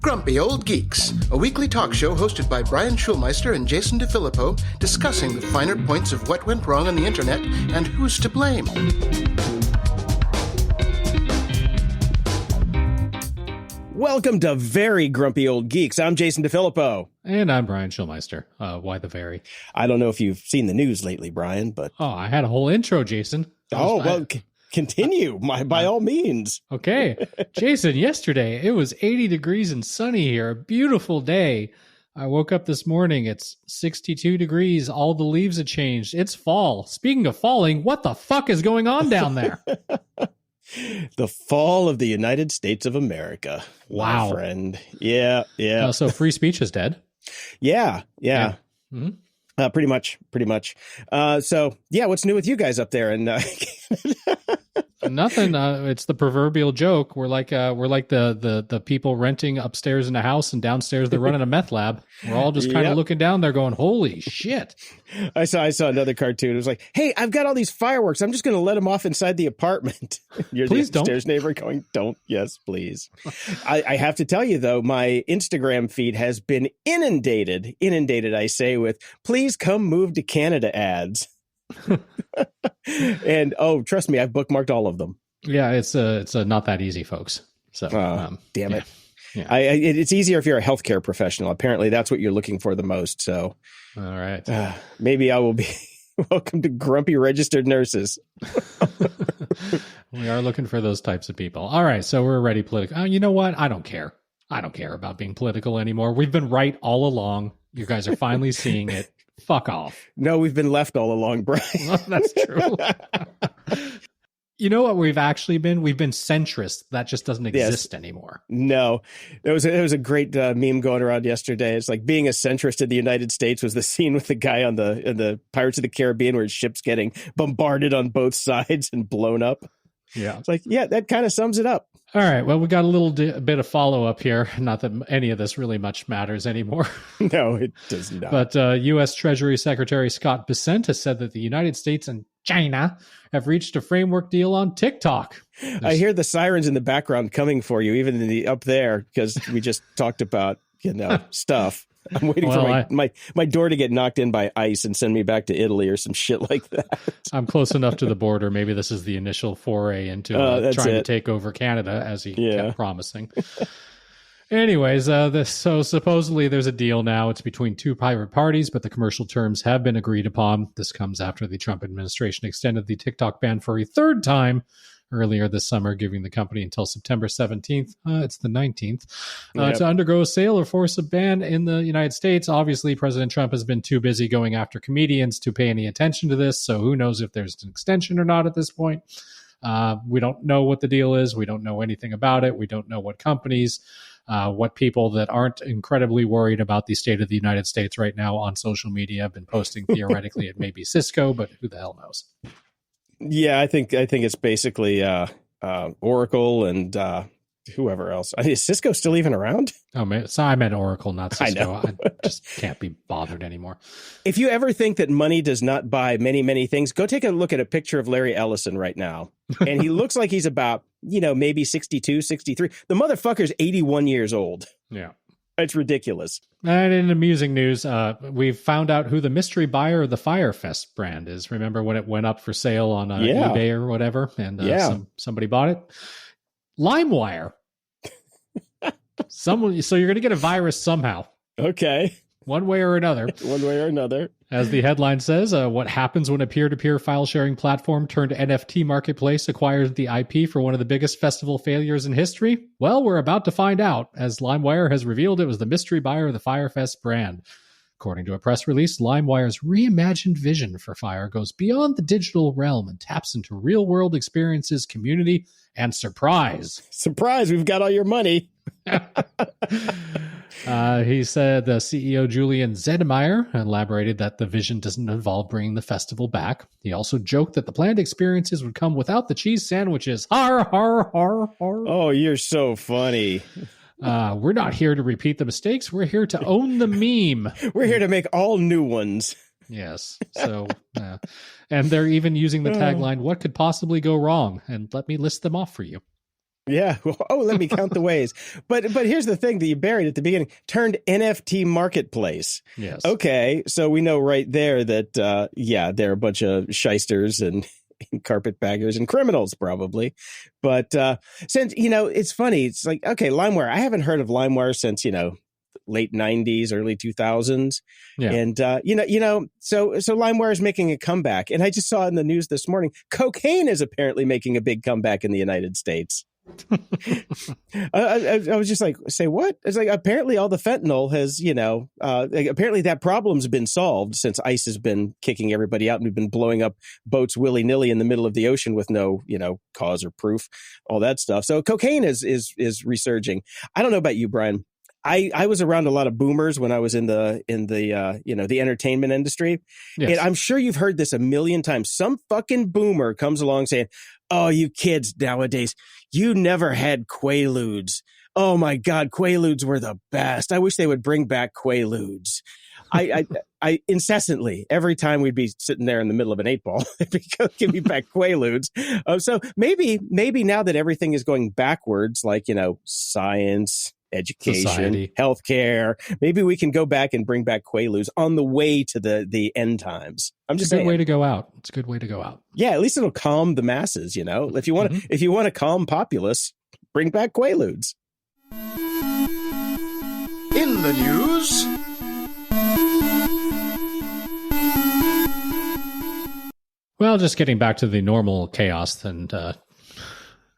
Grumpy Old Geeks, a weekly talk show hosted by Brian Schulmeister and Jason DeFilippo, discussing the finer points of what went wrong on the internet and who's to blame. Welcome to Very Grumpy Old Geeks. I'm Jason DeFilippo. And I'm Brian Schulmeister. Why the very? I don't know if you've seen the news lately, Brian, but... Oh, I had a whole intro, Jason. Continue, by all means. Okay. Jason, yesterday, it was 80 degrees and sunny here. A beautiful day. I woke up this morning. It's 62 degrees. All the leaves have changed. It's fall. Speaking of falling, what the fuck is going on down there? The fall of the United States of America. Wow. My friend. Yeah. So free speech is dead? Yeah. Mm-hmm. Pretty much. So, what's new with you guys up there? And Nothing. It's the proverbial joke. We're like the people renting upstairs in a house, and downstairs they're running a meth lab. We're all just kind of looking down there, going, "Holy shit!" I saw another cartoon. It was like, "Hey, I've got all these fireworks. I'm just going to let them off inside the apartment." You're please the upstairs neighbor going, "Don't." Yes, please. I have to tell you though, my Instagram feed has been inundated. I say with "Please come move to Canada" ads. And trust me, I've bookmarked all of them. Yeah, it's not that easy, folks. So damn it. Yeah. It's easier if you're a healthcare professional. Apparently that's what you're looking for the most. So all right, maybe I will be. Welcome to Grumpy Registered Nurses. We are looking for those types of people. All right, so we're already political. You know what? I don't care about being political anymore. We've been right all along. You guys are finally seeing it. Fuck off. No, we've been left all along, Brian. That's true. You know what we've actually been? We've been centrist. That just doesn't exist anymore. No. There was a great meme going around yesterday. It's like being a centrist in the United States was the scene with the guy on the Pirates of the Caribbean where his ship's getting bombarded on both sides and blown up. Yeah. It's like, that kind of sums it up. All right. Well, we got a little bit of follow-up here. Not that any of this really much matters anymore. No, it does not. But U.S. Treasury Secretary Scott Bessent has said that the United States and China have reached a framework deal on TikTok. I hear the sirens in the background coming for you, even up there, because we just talked about, stuff. I'm waiting for my door to get knocked in by ice and send me back to Italy or some shit like that. I'm close enough to the border. Maybe this is the initial foray into trying to take over Canada, as he kept promising. Anyways, so supposedly there's a deal now. It's between two private parties, but the commercial terms have been agreed upon. This comes after the Trump administration extended the TikTok ban for a third time earlier this summer, giving the company until September 17th. It's the 19th to undergo a sale or force a ban in the United States. Obviously, President Trump has been too busy going after comedians to pay any attention to this. So who knows if there's an extension or not at this point. We don't know what the deal is. We don't know anything about it. We don't know what companies, what people that aren't incredibly worried about the state of the United States right now on social media have been posting. Theoretically, it may be Cisco, but who the hell knows? Yeah, I think it's basically Oracle and whoever else. Is Cisco still even around? Oh man, so I meant Oracle, not Cisco. I know. I just can't be bothered anymore. If you ever think that money does not buy many, many things, go take a look at a picture of Larry Ellison right now. And he looks like he's about, maybe 62, 63. The motherfucker's 81 years old. Yeah. It's ridiculous. And in amusing news, we've found out who the mystery buyer of the Firefest brand is. Remember when it went up for sale on eBay or whatever, and somebody bought it? LimeWire. So you're going to get a virus somehow. Okay. One way or another. As the headline says, what happens when a peer-to-peer file-sharing platform turned NFT marketplace acquires the IP for one of the biggest festival failures in history? Well, we're about to find out, as LimeWire has revealed it was the mystery buyer of the Firefest brand. According to a press release, LimeWire's reimagined vision for Fire goes beyond the digital realm and taps into real-world experiences, community, and surprise. Surprise, we've got all your money. He said the CEO Julian Zedemeyer elaborated that the vision doesn't involve bringing the festival back. He also joked that the planned experiences would come without the cheese sandwiches. Har, har, har, har. Oh, you're so funny. We're not here to repeat the mistakes. We're here to own the meme. We're here to make all new ones. Yes. So, and they're even using the tagline, "What could possibly go wrong?" And let me list them off for you. Yeah. Oh, let me count the ways. But here's the thing that you buried at the beginning. Turned NFT marketplace. Yes. Okay. So we know right there that, they're a bunch of shysters and carpetbaggers and criminals probably. But since, it's funny. It's like, okay, LimeWire. I haven't heard of LimeWire since, late 90s, early 2000s. Yeah. And, so LimeWire is making a comeback. And I just saw in the news this morning, cocaine is apparently making a big comeback in the United States. I was just like, say what? It's like, apparently all the fentanyl has, apparently that problem's been solved since ICE has been kicking everybody out and we've been blowing up boats willy-nilly in the middle of the ocean with no, cause or proof, all that stuff. So cocaine is resurging. I don't know about you, Brian. I was around a lot of boomers when I was in the the entertainment industry. Yes. And I'm sure you've heard this a million times. Some fucking boomer comes along saying, "Oh, you kids nowadays, you never had Quaaludes. Oh my God, Quaaludes were the best. I wish they would bring back Quaaludes." I incessantly, every time we'd be sitting there in the middle of an 8-ball, give me back Quaaludes. So maybe now that everything is going backwards, like, science, education, society, healthcare, maybe we can go back and bring back Quaaludes on the way to the end times. I'm just saying. It's a good way to go out. It's a good way to go out. Yeah, at least it'll calm the masses, If you want if you want to calm populace, bring back Quaaludes. In the news. Well, just getting back to the normal chaos and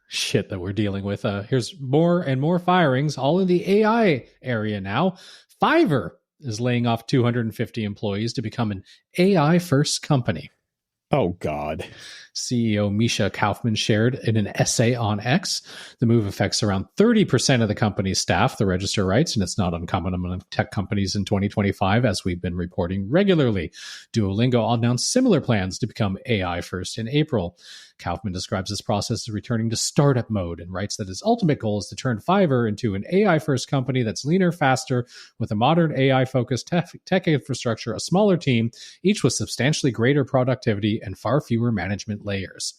shit that we're dealing with. Here's more and more firings, all in the AI area now. Fiverr is laying off 250 employees to become an AI-first company. Oh, God. CEO Misha Kaufman shared in an essay on X. The move affects around 30% of the company's staff, the Register writes, and it's not uncommon among tech companies in 2025, as we've been reporting regularly. Duolingo announced similar plans to become AI first in April. Kaufman describes this process as returning to startup mode and writes that his ultimate goal is to turn Fiverr into an AI-first company that's leaner, faster, with a modern AI-focused tech infrastructure, a smaller team, each with substantially greater productivity and far fewer management layers.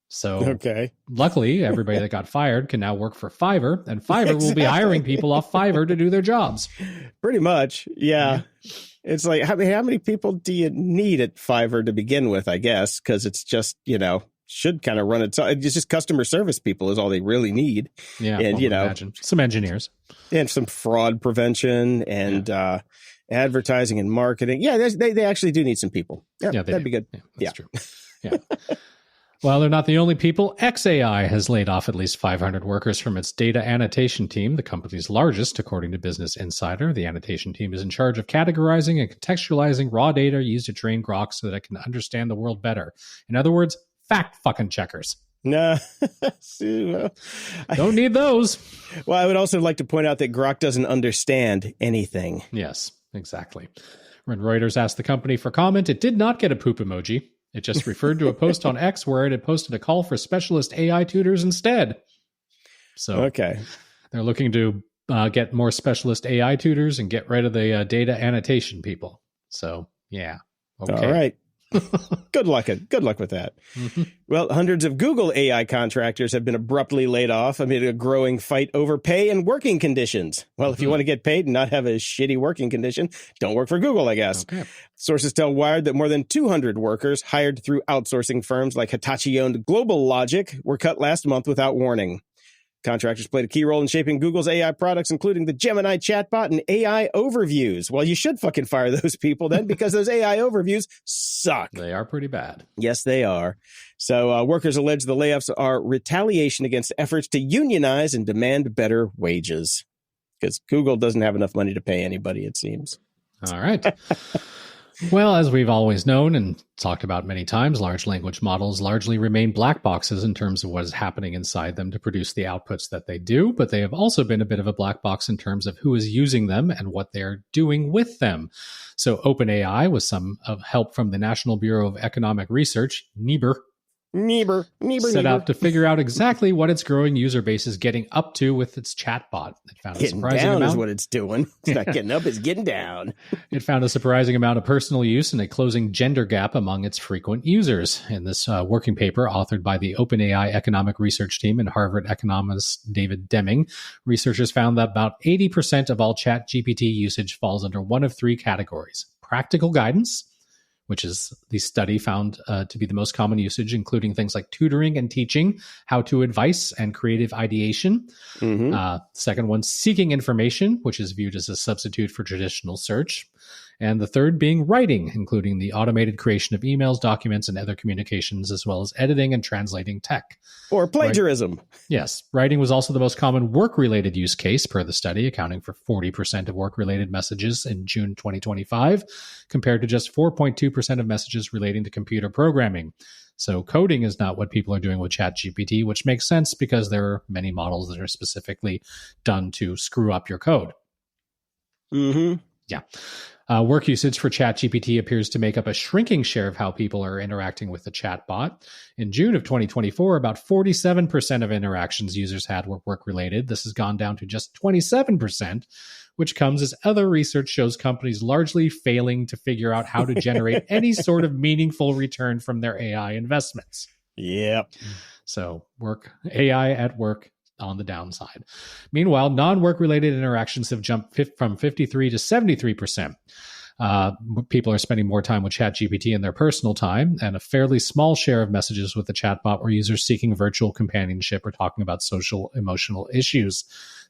So luckily, everybody that got fired can now work for Fiverr, and Fiverr will be hiring people off Fiverr to do their jobs. Pretty much, yeah. It's like, how many people do you need at Fiverr to begin with, I guess? Because it's just, should kind of run it's just customer service people is all they really need. Yeah. And, imagine. Some engineers. And some fraud prevention and advertising and marketing. Yeah, they actually do need some people. Yeah, that'd be good. Yeah, that's true. Yeah. Well, they're not the only people. XAI has laid off at least 500 workers from its data annotation team, the company's largest, according to Business Insider. The annotation team is in charge of categorizing and contextualizing raw data used to train Grok so that it can understand the world better. In other words, fact fucking checkers. No. Don't need those. Well, I would also like to point out that Grok doesn't understand anything. Yes, exactly. When Reuters asked the company for comment, it did not get a poop emoji. It just referred to a post on X where it had posted a call for specialist AI tutors instead. So they're looking to get more specialist AI tutors and get rid of the data annotation people. So, yeah. Okay. All right. Good luck with that. Mm-hmm. Well, hundreds of Google AI contractors have been abruptly laid off amid a growing fight over pay and working conditions. Well, if you want to get paid and not have a shitty working condition, don't work for Google, I guess. Okay. Sources tell Wired that more than 200 workers hired through outsourcing firms like Hitachi-owned Global Logic were cut last month without warning. Contractors played a key role in shaping Google's AI products, including the Gemini chatbot and AI overviews. Well, you should fucking fire those people then, because those AI overviews suck. They are pretty bad. Yes, they are. So workers allege the layoffs are retaliation against efforts to unionize and demand better wages, because Google doesn't have enough money to pay anybody, it seems. All right. Well, as we've always known and talked about many times, large language models largely remain black boxes in terms of what is happening inside them to produce the outputs that they do, but they have also been a bit of a black box in terms of who is using them and what they're doing with them. So OpenAI, with some help from the National Bureau of Economic Research, NBER, set out to figure out exactly what its growing user base is getting up to with its chatbot. It found a surprising amount. Is what it's doing. It's not getting up, it's getting down. It found a surprising amount of personal use and a closing gender gap among its frequent users. In this working paper authored by the OpenAI economic research team and Harvard economist David Deming, researchers found that about 80% of all ChatGPT usage falls under one of three categories: practical guidance, which is the study found to be the most common usage, including things like tutoring and teaching, how-to advice, and creative ideation. Second one, seeking information, which is viewed as a substitute for traditional search. And the third being writing, including the automated creation of emails, documents, and other communications, as well as editing and translating tech. Or plagiarism. Yes. Writing was also the most common work-related use case per the study, accounting for 40% of work-related messages in June 2025, compared to just 4.2% of messages relating to computer programming. So coding is not what people are doing with ChatGPT, which makes sense because there are many models that are specifically done to screw up your code. Yeah. Work usage for ChatGPT appears to make up a shrinking share of how people are interacting with the chatbot. In June of 2024, about 47% of interactions users had were work-related. This has gone down to just 27%, which comes as other research shows companies largely failing to figure out how to generate any sort of meaningful return from their AI investments. Yep. So AI at work on the downside. Meanwhile, non-work related interactions have jumped from 53 to 73%. People are spending more time with ChatGPT in their personal time, and a fairly small share of messages with the chatbot were users seeking virtual companionship or talking about social emotional issues.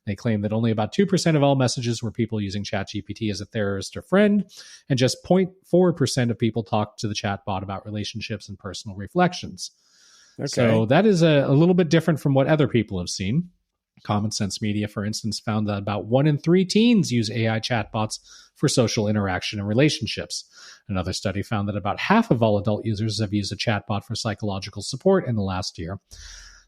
They claim that only about 2% of all messages were people using ChatGPT as a therapist or friend, and just 0.4% of people talked to the chatbot about relationships and personal reflections. Okay. So that is a little bit different from what other people have seen. Common Sense Media, for instance, found that about 1 in 3 teens use AI chatbots for social interaction and relationships. Another study found that about half of all adult users have used a chatbot for psychological support in the last year.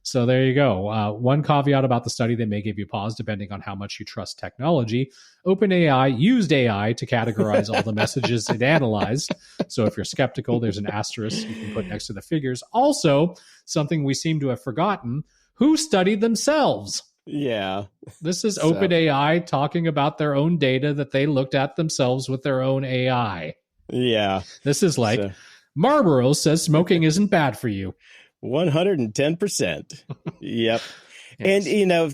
So there you go. One caveat about the study that may give you pause, depending on how much you trust technology. OpenAI used AI to categorize all the messages it analyzed. So if you're skeptical, there's an asterisk you can put next to the figures. Also, something we seem to have forgotten, who studied themselves? Yeah. This is OpenAI talking about their own data that they looked at themselves with their own AI. Yeah. This is like, Marlboro says smoking isn't bad for you. 110%. Yep. Yes. And,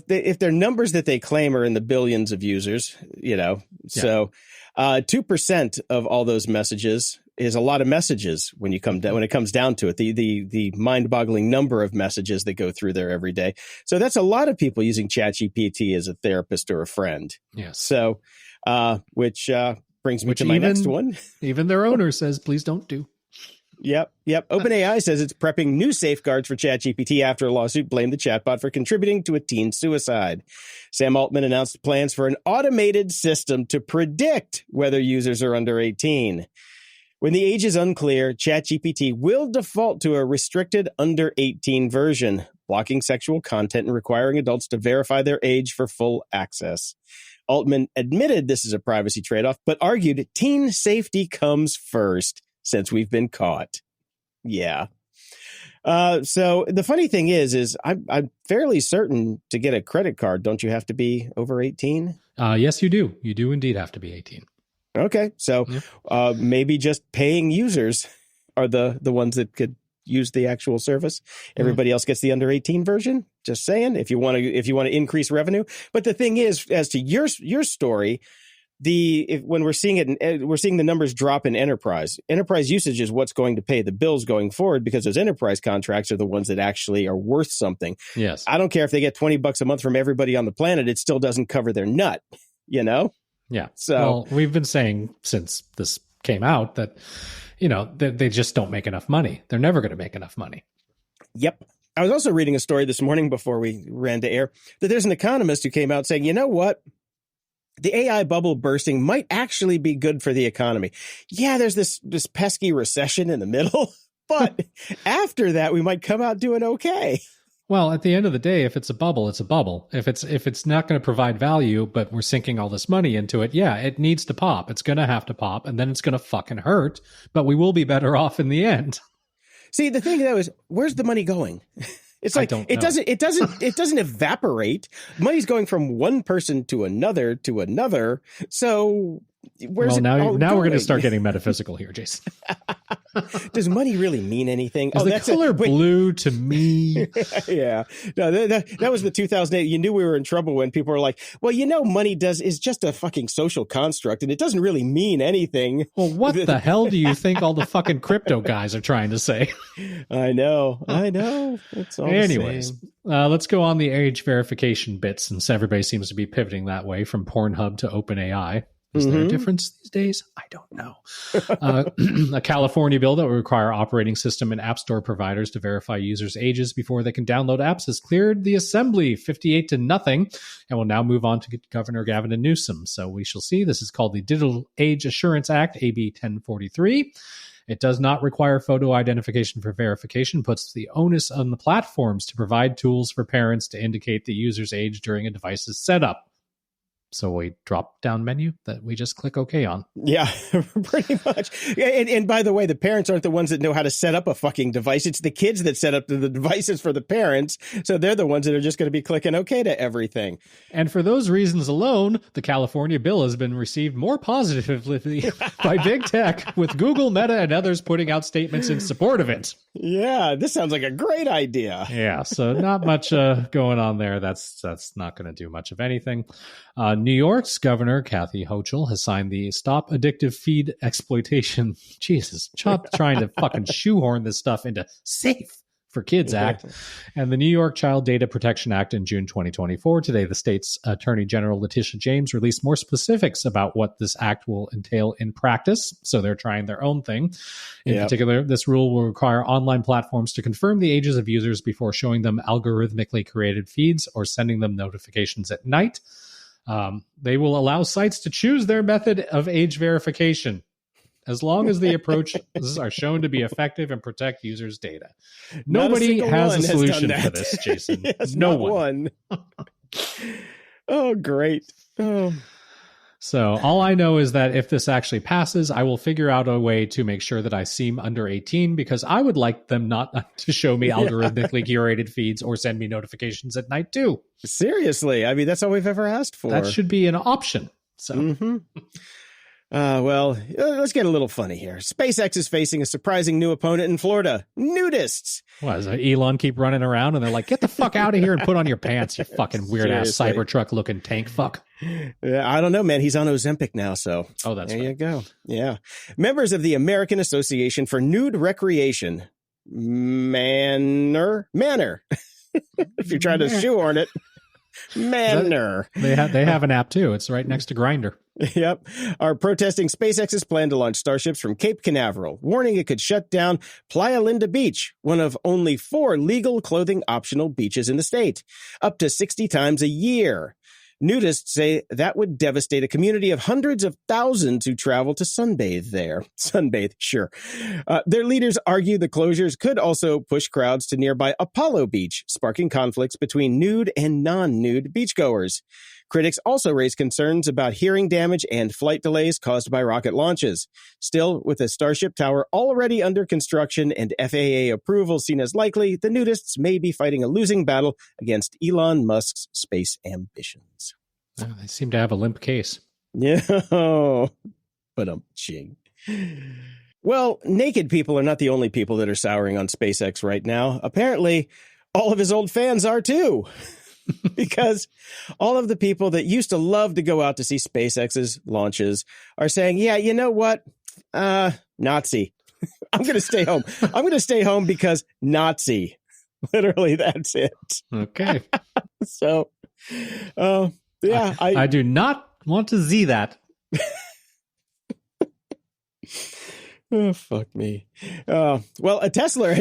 if their numbers that they claim are in the billions of users, so 2% of all those messages is a lot of messages when it comes down to it, the mind-boggling number of messages that go through there every day. So that's a lot of people using ChatGPT as a therapist or a friend. Yes. So, which brings me to my next one. Even their owner says, please don't do. Yep. OpenAI says it's prepping new safeguards for ChatGPT after a lawsuit blamed the chatbot for contributing to a teen suicide. Sam Altman announced plans for an automated system to predict whether users are under 18. When the age is unclear, ChatGPT will default to a restricted under 18 version, blocking sexual content and requiring adults to verify their age for full access. Altman admitted this is a privacy trade-off, but argued teen safety comes first. Since we've been caught. Yeah. So the funny thing is I'm fairly certain to get a credit card, don't you have to be over 18? Yes, you do. You do indeed have to be 18. Okay. So maybe just paying users are the ones that could use the actual service. Everybody else gets the under 18 version. Just saying, if you want to increase revenue. But the thing is, as to your story, when we're seeing it, we're seeing the numbers drop in enterprise. Enterprise usage is what's going to pay the bills going forward because those enterprise contracts are the ones that actually are worth something. Yes. I don't care if they get $20 a month from everybody on the planet. It still doesn't cover their nut, Yeah. So we've been saying since this came out that, they just don't make enough money. They're never going to make enough money. Yep. I was also reading a story this morning before we ran to air that there's an economist who came out saying, you know what? The AI bubble bursting might actually be good for the economy. Yeah, there's this pesky recession in the middle, but after that, we might come out doing okay. Well, at the end of the day, if it's a bubble, it's a bubble. If it's not going to provide value, but we're sinking all this money into it, yeah, it needs to pop. It's going to have to pop, and then it's going to fucking hurt, but we will be better off in the end. See, the thing though is, where's the money going? It's like it doesn't evaporate. Money's going from one person to another. So where's now we're going to start getting metaphysical here, Jason. Does money really mean anything? Is the color blue to me? Yeah. No, that was the 2008. You knew we were in trouble when people were like, well, money is just a fucking social construct and it doesn't really mean anything. Well, what the hell do you think all the fucking crypto guys are trying to say? I know. It's all anyways. Let's go on the age verification bit, since everybody seems to be pivoting that way from Pornhub to OpenAI. Is there a difference these days? I don't know. A California bill that will require operating system and app store providers to verify users' ages before they can download apps has cleared the assembly 58-0 and will now move on to Governor Gavin Newsom. So we shall see. This is called the Digital Age Assurance Act, AB 1043. It does not require photo identification for verification, puts the onus on the platforms to provide tools for parents to indicate the user's age during a device's setup. So we drop down menu that we just click OK on. Yeah, pretty much. And by the way, the parents aren't the ones that know how to set up a fucking device. It's the kids that set up the devices for the parents. So they're the ones that are just going to be clicking OK to everything. And for those reasons alone, the California bill has been received more positively by big tech, with Google, Meta, and others putting out statements in support of it. Yeah, this sounds like a great idea. Yeah, so not much going on there. That's not going to do much of anything. New York's Governor Kathy Hochul has signed the Stop Addictive Feed Exploitation. Jesus, trying to fucking shoehorn this stuff into Safe for Kids Act and the New York Child Data Protection Act in June 2024. Today, the state's Attorney General Letitia James released more specifics about what this act will entail in practice. So they're trying their own thing. In particular, this rule will require online platforms to confirm the ages of users before showing them algorithmically created feeds or sending them notifications at night. They will allow sites to choose their method of age verification, as long as the approaches are shown to be effective and protect users' data. Nobody has a solution for this, Jason. Yes, no one. Oh, great. Oh. So all I know is that if this actually passes, I will figure out a way to make sure that I seem under 18, because I would like them not to show me algorithmically curated feeds or send me notifications at night too. Seriously. I mean, that's all we've ever asked for. That should be an option. So. Well, let's get a little funny here. SpaceX is facing a surprising new opponent in Florida. Nudists. What, does Elon keep running around and they're like, get the fuck out of here and put on your pants, you fucking weird-ass Cybertruck looking tank fuck. Yeah, I don't know, man. He's on Ozempic now, so that's there you go. Yeah. Members of the American Association for Nude Recreation, Manor. If you're trying to shoehorn it. Manor. They have an app too. It's right next to Grindr. Yep. Are protesting SpaceX's plan to launch starships from Cape Canaveral, warning it could shut down Playa Linda Beach, one of only 4 legal clothing optional beaches in the state, up to 60 times a year. Nudists say that would devastate a community of hundreds of thousands who travel to sunbathe there. Sunbathe, sure. Their leaders argue the closures could also push crowds to nearby Apollo Beach, sparking conflicts between nude and non-nude beachgoers. Critics also raise concerns about hearing damage and flight delays caused by rocket launches. Still, with the Starship Tower already under construction and FAA approval seen as likely, the nudists may be fighting a losing battle against Elon Musk's space ambitions. They seem to have a limp case. Yeah, but ching. Well, naked people are not the only people that are souring on SpaceX right now. Apparently, all of his old fans are too. Because all of the people that used to love to go out to see SpaceX's launches are saying, yeah, you know what? Nazi. I'm going to stay home. I'm going to stay home because Nazi. Literally, that's it. Okay. So, yeah. I do not want to see that. Oh, fuck me. Well, a Tesla...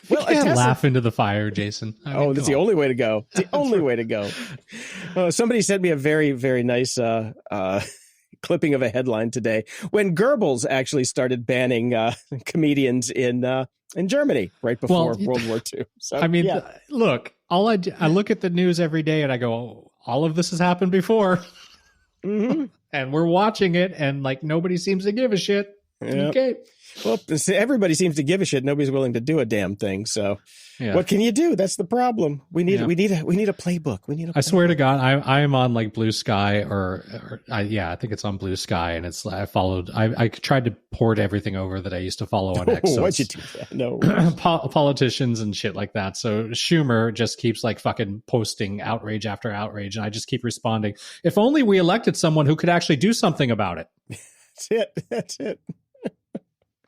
Well, you can't laugh into the fire, Jason. That's the only way to go. It's the only way to go. Somebody sent me a very, very nice clipping of a headline today when Goebbels actually started banning comedians in Germany right before World War II. So, I mean, look, I look at the news every day and I go, oh, all of this has happened before. Mm-hmm. And we're watching it and like nobody seems to give a shit. Okay. Well, everybody seems to give a shit. Nobody's willing to do a damn thing. So what can you do? That's the problem. We need a playbook. I swear to God, I am on like Blue Sky I think it's on Blue Sky, and it's I tried to port everything over that I used to follow on X. So why'd you do that? No. Politicians and shit like that. So Schumer just keeps like fucking posting outrage after outrage, and I just keep responding. If only we elected someone who could actually do something about it. That's it.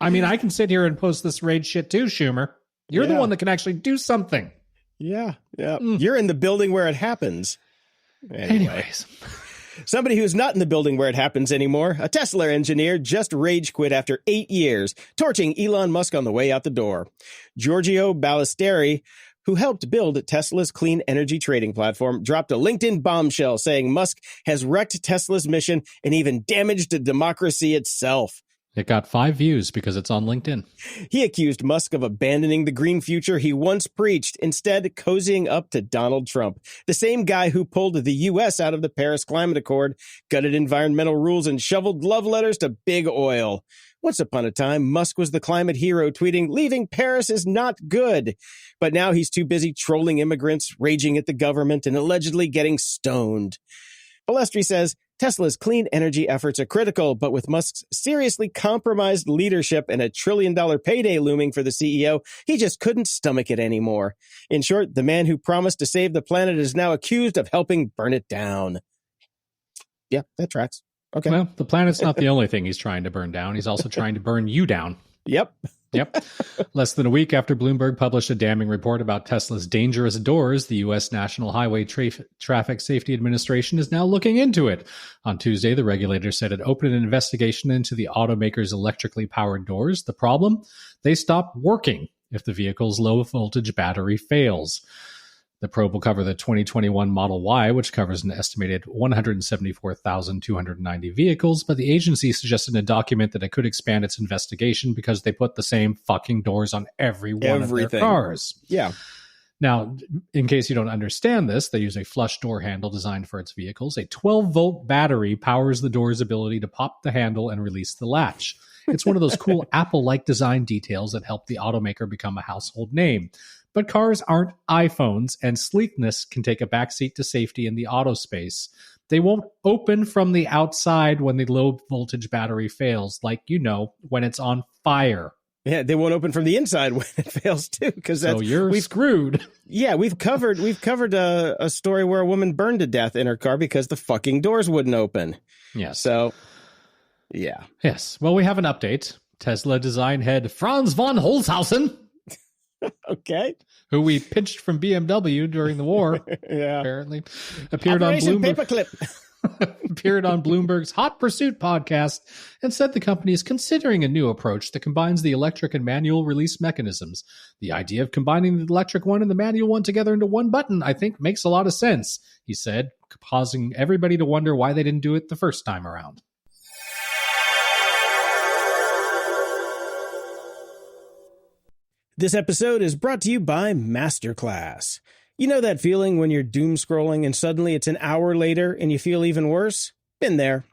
I mean, I can sit here and post this rage shit too, Schumer. You're the one that can actually do something. Yeah. You're in the building where it happens. Anyways. Somebody who's not in the building where it happens anymore, a Tesla engineer just rage quit after 8 years, torching Elon Musk on the way out the door. Giorgio Ballesteri, who helped build Tesla's clean energy trading platform, dropped a LinkedIn bombshell saying Musk has wrecked Tesla's mission and even damaged democracy itself. It got 5 views because it's on LinkedIn. He accused Musk of abandoning the green future he once preached, instead cozying up to Donald Trump, the same guy who pulled the U.S. out of the Paris Climate Accord, gutted environmental rules, and shoveled love letters to big oil. Once upon a time, Musk was the climate hero, tweeting, "Leaving Paris is not good." But now he's too busy trolling immigrants, raging at the government, and allegedly getting stoned. Ballesteri says, Tesla's clean energy efforts are critical, but with Musk's seriously compromised leadership and $1 trillion payday looming for the CEO, he just couldn't stomach it anymore. In short, the man who promised to save the planet is now accused of helping burn it down. Yeah, that tracks. Okay. Well, the planet's not the only thing he's trying to burn down. He's also trying to burn you down. Yep. Less than a week after Bloomberg published a damning report about Tesla's dangerous doors, the U.S. National Highway Traffic Safety Administration is now looking into it. On Tuesday, the regulator said it opened an investigation into the automaker's electrically powered doors. The problem? They stop working if the vehicle's low-voltage battery fails. The probe will cover the 2021 Model Y, which covers an estimated 174,290 vehicles, but the agency suggested in a document that it could expand its investigation because they put the same fucking doors on every one of their cars. Yeah. Now, in case you don't understand this, they use a flush door handle designed for its vehicles. A 12-volt battery powers the door's ability to pop the handle and release the latch. It's one of those cool Apple-like design details that help the automaker become a household name. But cars aren't iPhones, and sleekness can take a backseat to safety in the auto space. They won't open from the outside when the low-voltage battery fails, like, when it's on fire. Yeah, they won't open from the inside when it fails, too. So you're screwed. Yeah, we've covered a story where a woman burned to death in her car because the fucking doors wouldn't open. Yes. So, yeah. Yes. Well, we have an update. Tesla design head Franz von Holzhausen, okay, who we pinched from BMW during the war, apparently, appeared on Bloomberg's Hot Pursuit podcast and said the company is considering a new approach that combines the electric and manual release mechanisms. The idea of combining the electric one and the manual one together into one button, I think, makes a lot of sense, he said, causing everybody to wonder why they didn't do it the first time around. This episode is brought to you by Masterclass. You know that feeling when you're doom scrolling and suddenly it's an hour later and you feel even worse? Been there.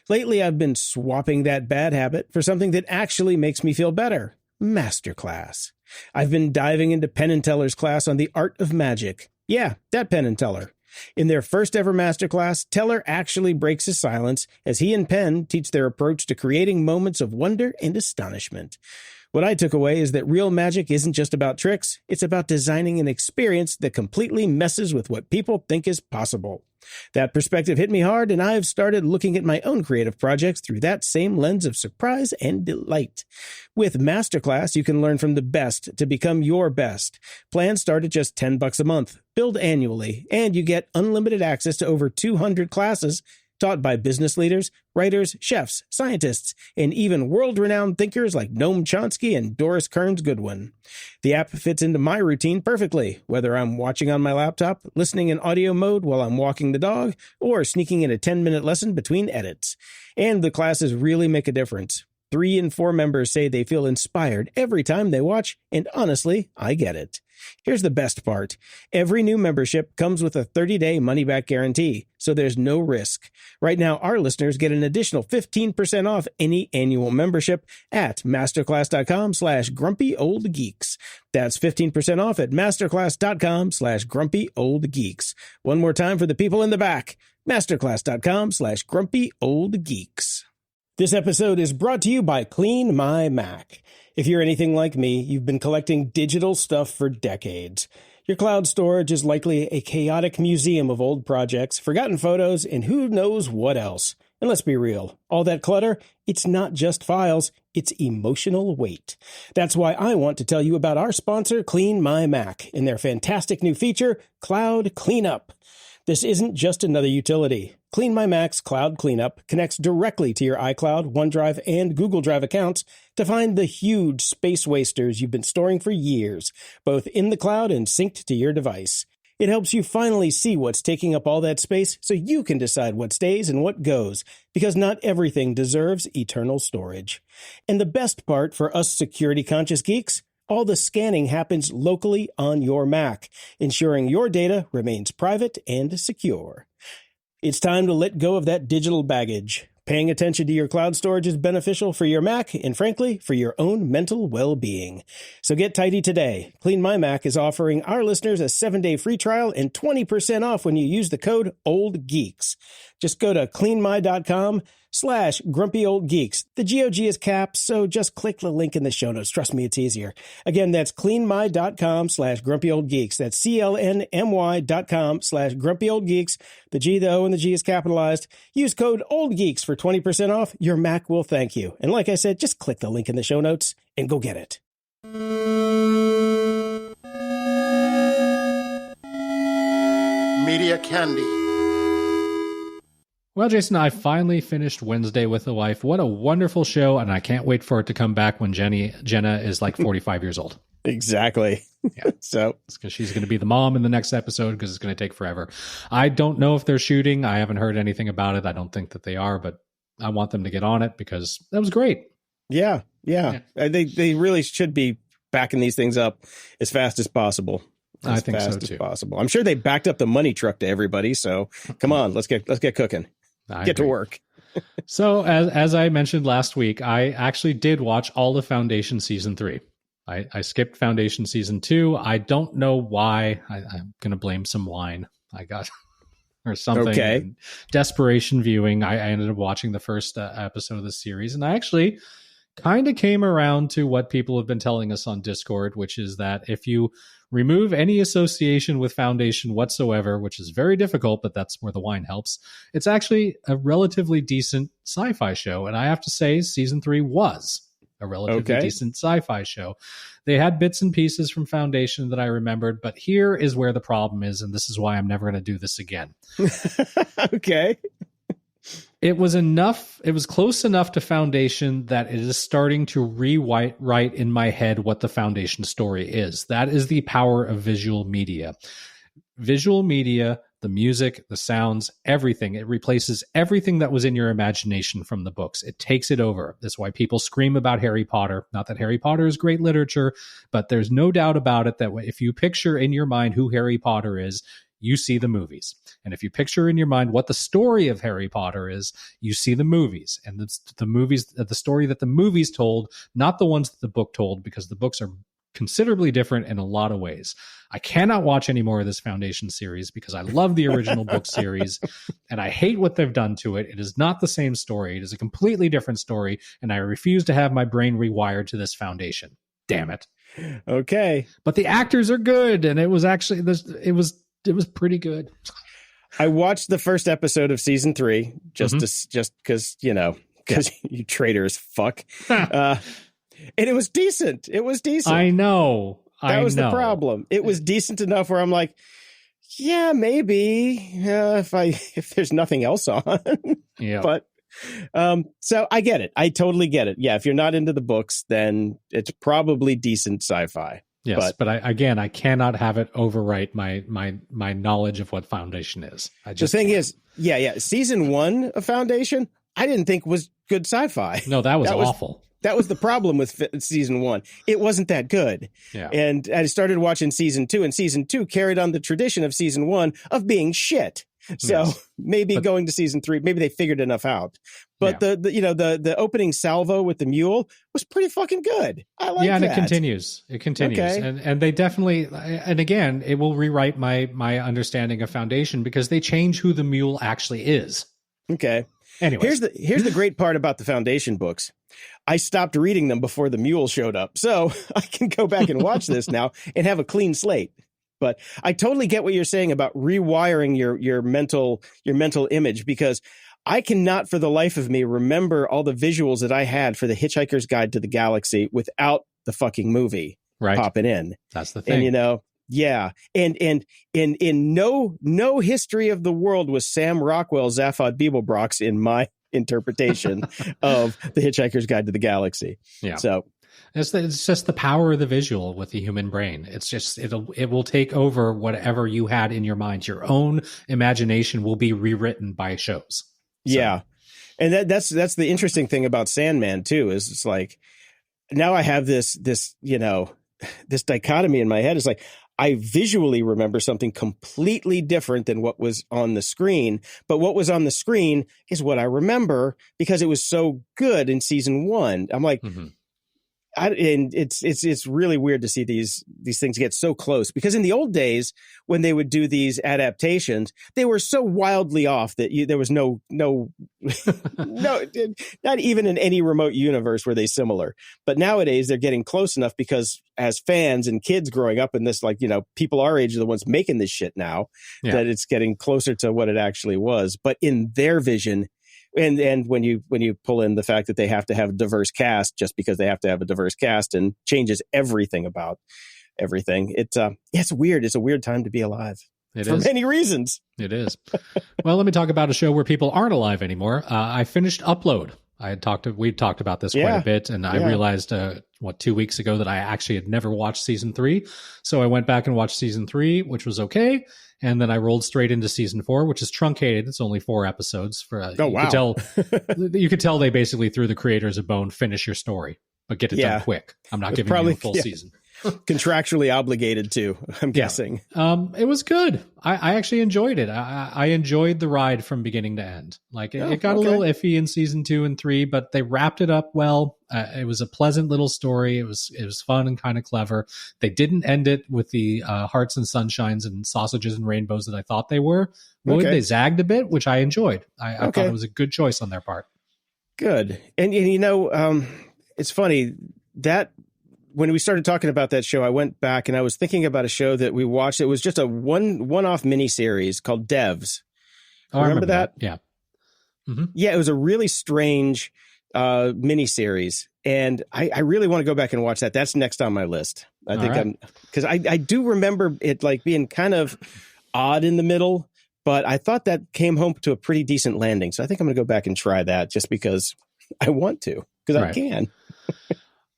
Lately, I've been swapping that bad habit for something that actually makes me feel better. Masterclass. I've been diving into Penn and Teller's class on the art of magic. Yeah, that Penn and Teller. In their first ever masterclass, Teller actually breaks his silence as he and Penn teach their approach to creating moments of wonder and astonishment. What I took away is that real magic isn't just about tricks, it's about designing an experience that completely messes with what people think is possible. That perspective hit me hard, and I've started looking at my own creative projects through that same lens of surprise and delight. With Masterclass, you can learn from the best to become your best. Plans start at just $10 a month, billed annually, and you get unlimited access to over 200 classes taught by business leaders, writers, chefs, scientists, and even world-renowned thinkers like Noam Chomsky and Doris Kearns Goodwin. The app fits into my routine perfectly, whether I'm watching on my laptop, listening in audio mode while I'm walking the dog, or sneaking in a 10-minute lesson between edits. And the classes really make a difference. 3 in 4 members say they feel inspired every time they watch, and honestly, I get it. Here's the best part. Every new membership comes with a 30-day money-back guarantee, so there's no risk. Right now, our listeners get an additional 15% off any annual membership at masterclass.com/grumpyoldgeeks. That's 15% off at masterclass.com/grumpyoldgeeks. One more time for the people in the back. masterclass.com/grumpyoldgeeks. This episode is brought to you by Clean My Mac. If you're anything like me, you've been collecting digital stuff for decades. Your cloud storage is likely a chaotic museum of old projects, forgotten photos, and who knows what else. And let's be real, all that clutter, it's not just files, it's emotional weight. That's why I want to tell you about our sponsor, Clean My Mac, and their fantastic new feature, Cloud Cleanup. This isn't just another utility. Clean My Mac's Cloud Cleanup connects directly to your iCloud, OneDrive, and Google Drive accounts to find the huge space wasters you've been storing for years, both in the cloud and synced to your device. It helps you finally see what's taking up all that space so you can decide what stays and what goes, because not everything deserves eternal storage. And the best part for us security-conscious geeks, all the scanning happens locally on your Mac, ensuring your data remains private and secure. It's time to let go of that digital baggage. Paying attention to your cloud storage is beneficial for your Mac and, frankly, for your own mental well-being. So get tidy today. Clean My Mac is offering our listeners a 7-day free trial and 20% off when you use the code OLDGEEKS. Just go to cleanmy.com/grumpyoldgeeks. The GOG is capped, so just click the link in the show notes. Trust me, it's easier. Again, that's cleanmy.com/grumpyoldgeeks. That's CLNMY.com/grumpyoldgeeks. The G, the O, and the G is capitalized. Use code OLDGEEKS for 20% off. Your Mac will thank you. And like I said, just click the link in the show notes and go get it. Media Candy. Well, Jason, I finally finished Wednesday with the Wife. What a wonderful show, and I can't wait for it to come back when Jenna is like 45 years old. Exactly. Yeah. So it's because she's going to be the mom in the next episode because it's going to take forever. I don't know if they're shooting. I haven't heard anything about it. I don't think that they are, but I want them to get on it because that was great. Yeah. They really should be backing these things up as fast as possible. I think so too. Possible. I'm sure they backed up the money truck to everybody. So come on, let's get cooking. Get to work. So as I mentioned last week, I actually did watch all of Foundation season 3. I skipped Foundation season 2. I don't know why. I'm going to blame some wine I got or something. Okay. Desperation viewing. I ended up watching the first episode of the series, and I actually kind of came around to what people have been telling us on Discord, which is that if you remove any association with Foundation whatsoever, which is very difficult, but that's where the wine helps, it's actually a relatively decent sci-fi show. And I have to say, season 3 was a relatively decent sci-fi show. They had bits and pieces from Foundation that I remembered, but here is where the problem is, and this is why I'm never going to do this again. Okay. It was close enough to Foundation that it is starting to rewrite in my head what the Foundation story is. That is the power of visual media. Visual media, the music, the sounds, everything. It replaces everything that was in your imagination from the books. It takes it over. That's why people scream about Harry Potter. Not that Harry Potter is great literature, but there's no doubt about it that if you picture in your mind who Harry Potter is, you see the movies. And if you picture in your mind what the story of Harry Potter is, you see the movies. And the movies, the story that the movies told, not the ones that the book told, because the books are considerably different in a lot of ways. I cannot watch any more of this Foundation series because I love the original book series and I hate what they've done to it. It is not the same story. It is a completely different story, and I refuse to have my brain rewired to this Foundation. Damn it. Okay. But the actors are good, and it was actually it was pretty good. I watched the first episode of season 3 just because, because you traitors fuck. And it was decent. I know. That was the problem. It was decent enough where I'm like, yeah, maybe if there's nothing else on. Yeah. But so I get it. I totally get it. Yeah. If you're not into the books, then it's probably decent sci-fi. Yes, but I cannot have it overwrite my knowledge of what Foundation is. The thing is, season 1 of Foundation, I didn't think was good sci-fi. No, that was awful. That was the problem with season 1. It wasn't that good. Yeah. And I started watching season 2, and season 2 carried on the tradition of season 1 of being shit. So maybe going to season 3, maybe they figured enough out. But the opening salvo with the mule was pretty fucking good. I like that. Yeah, and it continues. Okay. And they definitely, and again, it will rewrite my understanding of Foundation because they change who the mule actually is. Okay. Anyways. Here's the great part about the Foundation books. I stopped reading them before the mule showed up. So I can go back and watch this now and have a clean slate. But I totally get what you're saying about rewiring your mental image, because I cannot for the life of me remember all the visuals that I had for the Hitchhiker's Guide to the Galaxy without the fucking movie popping in. That's the thing. And yeah. And in no history of the world was Sam Rockwell Zaphod Beeblebrox in my interpretation of the Hitchhiker's Guide to the Galaxy. Yeah. So it's just the power of the visual with the human brain. It's just it will take over whatever you had in your mind. Your own imagination will be rewritten by shows. So. Yeah, and that's the interesting thing about Sandman too. Is it's like now I have this dichotomy in my head. It's like I visually remember something completely different than what was on the screen, but what was on the screen is what I remember because it was so good in season 1. I'm like. Mm-hmm. And it's really weird to see these things get so close, because in the old days when they would do these adaptations, they were so wildly off that there was no, not even in any remote universe were they similar. But nowadays they're getting close enough because as fans and kids growing up in this, people our age are the ones making this shit now, that it's getting closer to what it actually was. But in their vision. And when you pull in the fact that they have to have a diverse cast just because they have to have a diverse cast and changes everything about everything, it's weird. It's a weird time to be alive. For many reasons. It is. Well, let me talk about a show where people aren't alive anymore. I finished Upload. We talked about this quite a bit, and I realized 2 weeks ago that I actually had never watched season 3. So I went back and watched season 3, which was okay. And then I rolled straight into season 4, which is truncated. It's only 4 episodes. You could tell they basically threw the creators a bone. Finish your story, but get it done quick. I'm not giving you a full season. Contractually obligated to, I'm guessing. It was good. I actually enjoyed it. I enjoyed the ride from beginning to end. It got a little iffy in season 2 and 3, but they wrapped it up well. It was a pleasant little story. It was fun and kind of clever. They didn't end it with the hearts and sunshines and sausages and rainbows that I thought they were. They zagged a bit, which I enjoyed. I thought it was a good choice on their part. Good. And it's funny that when we started talking about that show, I went back and I was thinking about a show that we watched. It was just a one-off miniseries called Devs. Remember that? Yeah. Mm-hmm. Yeah, it was a really strange miniseries, and I really want to go back and watch that. That's next on my list. I think because I do remember it being kind of odd in the middle, but I thought that came home to a pretty decent landing. So I think I'm going to go back and try that just because I want to, because I can.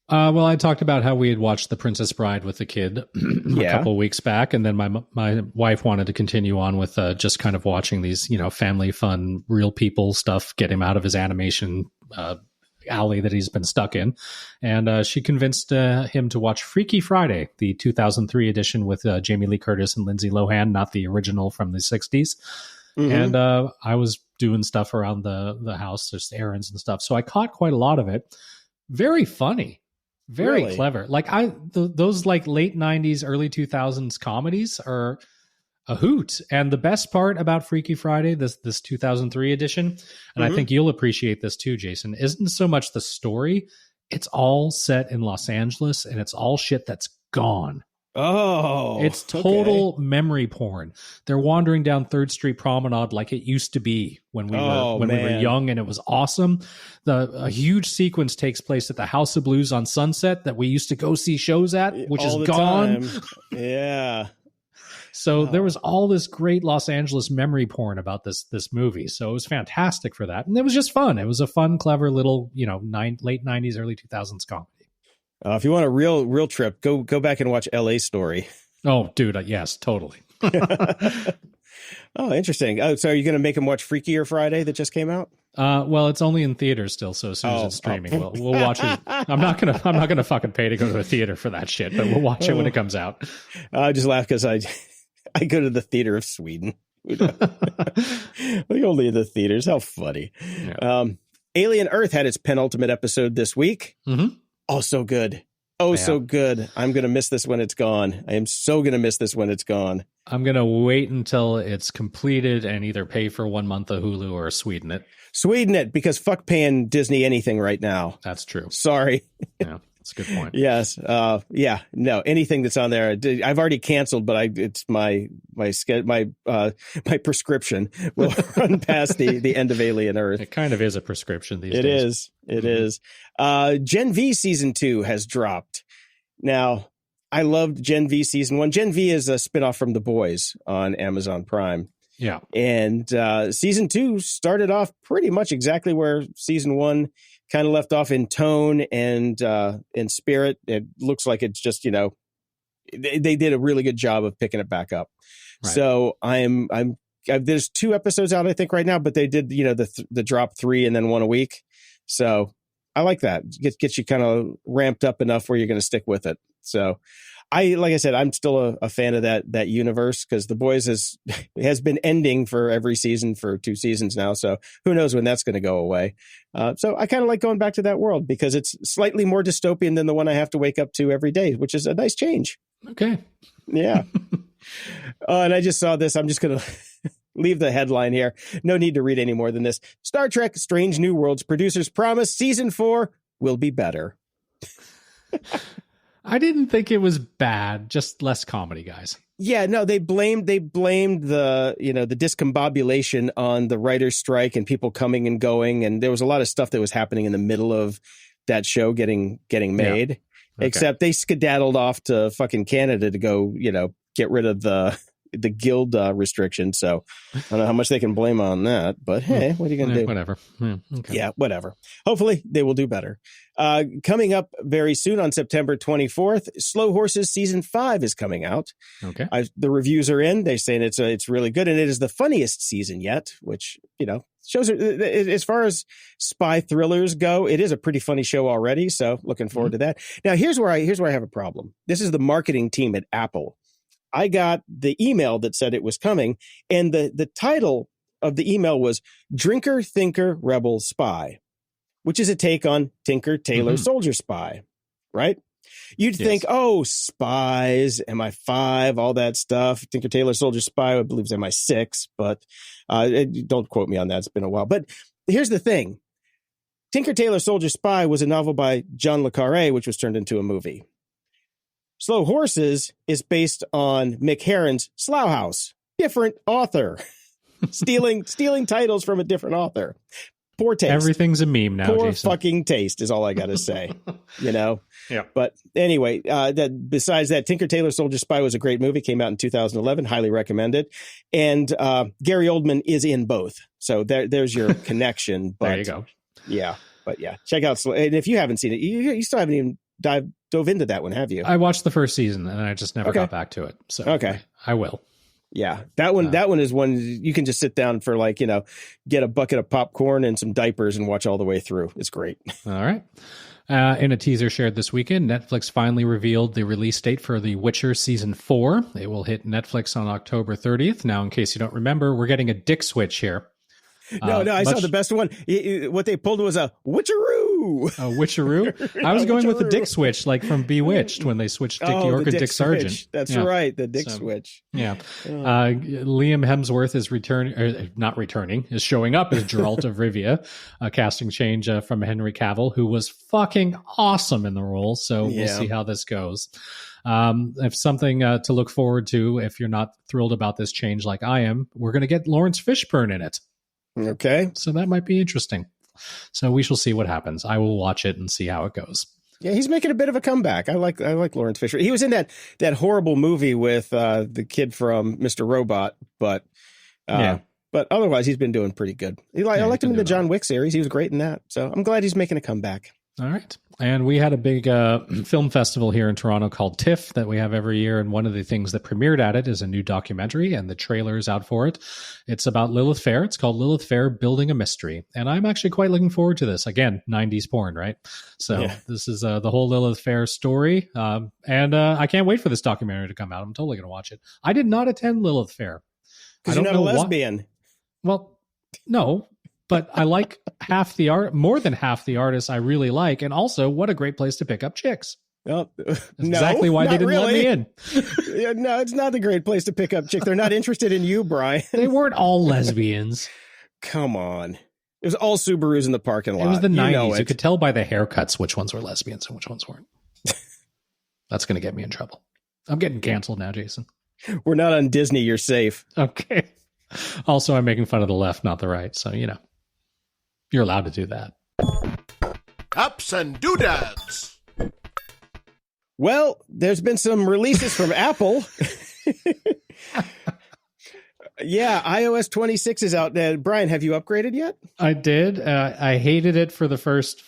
Well, I talked about how we had watched The Princess Bride with the kid a couple of weeks back, and then my wife wanted to continue on with just kind of watching these, family fun, real people stuff, get him out of his animation alley that he's been stuck in. And she convinced him to watch Freaky Friday, the 2003 edition with Jamie Lee Curtis and Lindsay Lohan, not the original from the 60s. Mm-hmm. And I was doing stuff around the house, just errands and stuff. So I caught quite a lot of it. Very funny. Very clever. Those late 90s, early 2000s comedies are a hoot. And the best part about Freaky Friday, this 2003 edition, and I think you'll appreciate this too, Jason, isn't so much the story. It's all set in Los Angeles, and it's all shit that's gone. Oh, it's total memory porn. They're wandering down 3rd Street Promenade like it used to be when we were young, and it was awesome. A huge sequence takes place at the House of Blues on Sunset that we used to go see shows at, which is gone. Yeah. So there was all this great Los Angeles memory porn about this movie. So it was fantastic for that, and it was just fun. It was a fun, clever little late 90s, early 2000s comedy. If you want a real trip, go back and watch LA Story. Oh, dude, yes, totally. Oh, interesting. Oh, so are you going to make him watch Freakier Friday that just came out? Well, it's only in theaters still, so as soon as it's streaming, we'll watch it. I'm not gonna fucking pay to go to a theater for that shit, but we'll watch it when it comes out. I just laugh because I go to the theater of Sweden. We only in the theaters. How funny. Yeah. Alien Earth had its penultimate episode this week. Mm-hmm. Oh, so good. So good. I'm going to miss this when it's gone. I am so going to miss this when it's gone. I'm going to wait until it's completed and either pay for 1 month of Hulu or Sweden it. Sweden it, because fuck paying Disney anything right now. That's true. Sorry. Yeah, that's a good point. Yes. No, anything that's on there. I've already canceled, but it's my prescription will run past the end of Alien Earth. It kind of is a prescription these days. It is. Gen V season 2 has dropped. Now, I loved Gen V season 1. Gen V is a spinoff from The Boys on Amazon Prime. Yeah. And season 2 started off pretty much exactly where season 1 kind of left off in tone and in spirit. It looks like it's just, they did a really good job of picking it back up. Right. So there's 2 episodes out, I think, right now, but they did, the drop 3 and then 1 a week. So I like that. Gets you kind of ramped up enough where you're going to stick with it. So like I said, I'm still a fan of that universe, because The Boys has been ending for every season for 2 seasons now. So who knows when that's going to go away. So I kind of like going back to that world because it's slightly more dystopian than the one I have to wake up to every day, which is a nice change. Okay. Yeah. And I just saw this. I'm just going to leave the headline here. No need to read any more than this. Star Trek Strange New Worlds producers promise season 4 will be better. I didn't think it was bad, just less comedy, guys. Yeah, no, they blamed the the discombobulation on the writer's strike and people coming and going, and there was a lot of stuff that was happening in the middle of that show getting made. Yeah. Okay. Except they skedaddled off to fucking Canada to go, get rid of the guild restriction. So I don't know how much they can blame on that, but hey, what are you going to do? Whatever. Okay. Yeah, whatever. Hopefully they will do better. Coming up very soon on September 24th, Slow Horses season 5 is coming out. Okay. The reviews are in. They're saying it's really good, and it is the funniest season yet, which, shows as far as spy thrillers go, it is a pretty funny show already. So looking forward to that. Now, here's where I have a problem. This is the marketing team at Apple. I got the email that said it was coming, and the title of the email was Drinker, Thinker, Rebel, Spy, which is a take on Tinker, Tailor, Soldier, Spy, right? You'd think, spies, MI5, all that stuff. Tinker, Tailor, Soldier, Spy, I believe is MI6, but don't quote me on that. It's been a while. But here's the thing. Tinker, Tailor, Soldier, Spy was a novel by John le Carré, which was turned into a movie. Slow Horses is based on Mick Herron's Slough House. Different author. stealing titles from a different author. Poor taste. Everything's a meme now, Poor Jason. fucking taste is all I got to say. Yeah. But anyway, besides that, Tinker, Tailor, Soldier, Spy was a great movie. Came out in 2011. Highly recommended. And Gary Oldman is in both. So there's your connection. But, there you go. Yeah. But yeah, check out. And if you haven't seen it, you still haven't even dove into that one, have you? I watched the first season and I just never got back to it. So okay, I will. Yeah, that one is one you can just sit down for, get a bucket of popcorn and some diapers and watch all the way through. It's great. All right. In a teaser shared this weekend, Netflix finally revealed the release date for The Witcher Season 4. It will hit Netflix on October 30th. Now, in case you don't remember, we're getting a dick switch here. No, I saw the best one. What they pulled was a witcheroo. A witcheroo? I was going with the dick switch, like from Bewitched, when they switched Dick York and Dick Sargent. That's right, the dick switch. Yeah. Liam Hemsworth is showing up as Geralt of Rivia, a casting change from Henry Cavill, who was fucking awesome in the role. So we'll see how this goes. If something to look forward to, if you're not thrilled about this change like I am, we're going to get Laurence Fishburne in it. Okay. So that might be interesting. So we shall see what happens. I will watch it and see how it goes. Yeah, he's making a bit of a comeback. I like Laurence Fishburne. He was in that horrible movie with the kid from Mr. Robot, but otherwise he's been doing pretty good. I liked him in the John Wick series. He was great in that. So I'm glad he's making a comeback. All right. And we had a big film festival here in Toronto called TIFF that we have every year. And one of the things that premiered at it is a new documentary, and the trailer is out for it. It's about Lilith Fair. It's called Lilith Fair, Building a Mystery. And I'm actually quite looking forward to this. Again, 90s porn, right? So This is the whole Lilith Fair story. And I can't wait for this documentary to come out. I'm totally going to watch it. I did not attend Lilith Fair. Because you're not a lesbian. Well, no. But I like more than half the artists I really like. And also, what a great place to pick up chicks. Well, exactly why they didn't let me in. No, it's not a great place to pick up chicks. They're not interested in you, Brian. They weren't all lesbians. Come on. It was all Subarus in the parking lot. It was the 90s. You could tell by the haircuts which ones were lesbians and which ones weren't. That's going to get me in trouble. I'm getting canceled now, Jason. We're not on Disney. You're safe. Okay. Also, I'm making fun of the left, not the right. So, you're allowed to do that. Ups and doodads. Well, there's been some releases from Apple. Yeah, iOS 26 is out. Brian, have you upgraded yet? I did. I hated it for the first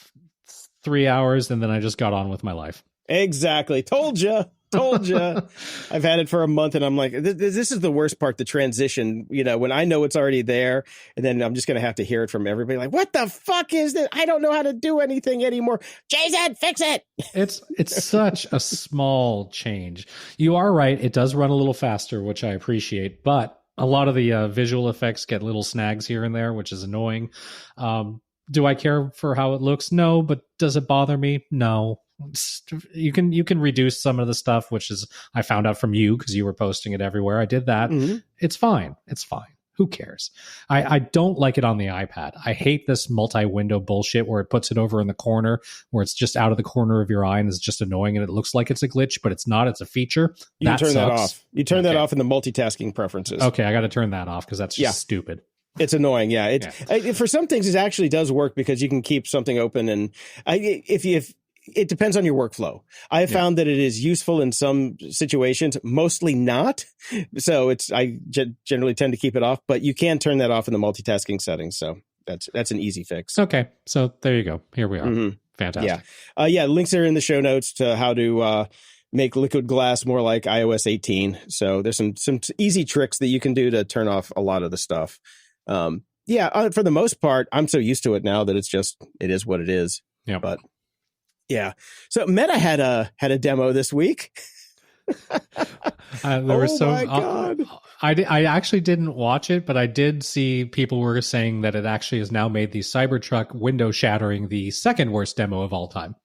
3 hours, and then I just got on with my life. Exactly. Told you. I've had it for a month, and I'm like, this is the worst part, the transition, when I know it's already there, and then I'm just going to have to hear it from everybody like, what the fuck is this? I don't know how to do anything anymore. Jason, fix it. It's such a small change. You are right. It does run a little faster, which I appreciate, but a lot of the visual effects get little snags here and there, which is annoying. Do I care for how it looks? No, but does it bother me? No. You can reduce some of the stuff, which is I found out from you because you were posting it everywhere. I did that. Mm-hmm. It's fine. Who cares? I don't like it on the iPad. I hate this multi-window bullshit where it puts it over in the corner, where it's just out of the corner of your eye and it's just annoying and it looks like it's a glitch, but it's not. It's a feature. You turn that off. You turn that off in the multitasking preferences. Okay, I got to turn that off because that's just stupid. It's annoying. Yeah. For some things, it actually does work because you can keep something open, and if it depends on your workflow. I have found that it is useful in some situations, mostly not. So I generally tend to keep it off, but you can turn that off in the multitasking settings. So that's an easy fix. Okay. So there you go. Here we are. Mm-hmm. Fantastic. Yeah. Links are in the show notes to how to make liquid glass more like iOS 18. So there's some easy tricks that you can do to turn off a lot of the stuff. For the most part, I'm so used to it now that it is what it is. Yeah. But yeah. So Meta had a demo this week. My God. I actually didn't watch it, but I did see people were saying that it actually has now made the Cybertruck window shattering the second worst demo of all time.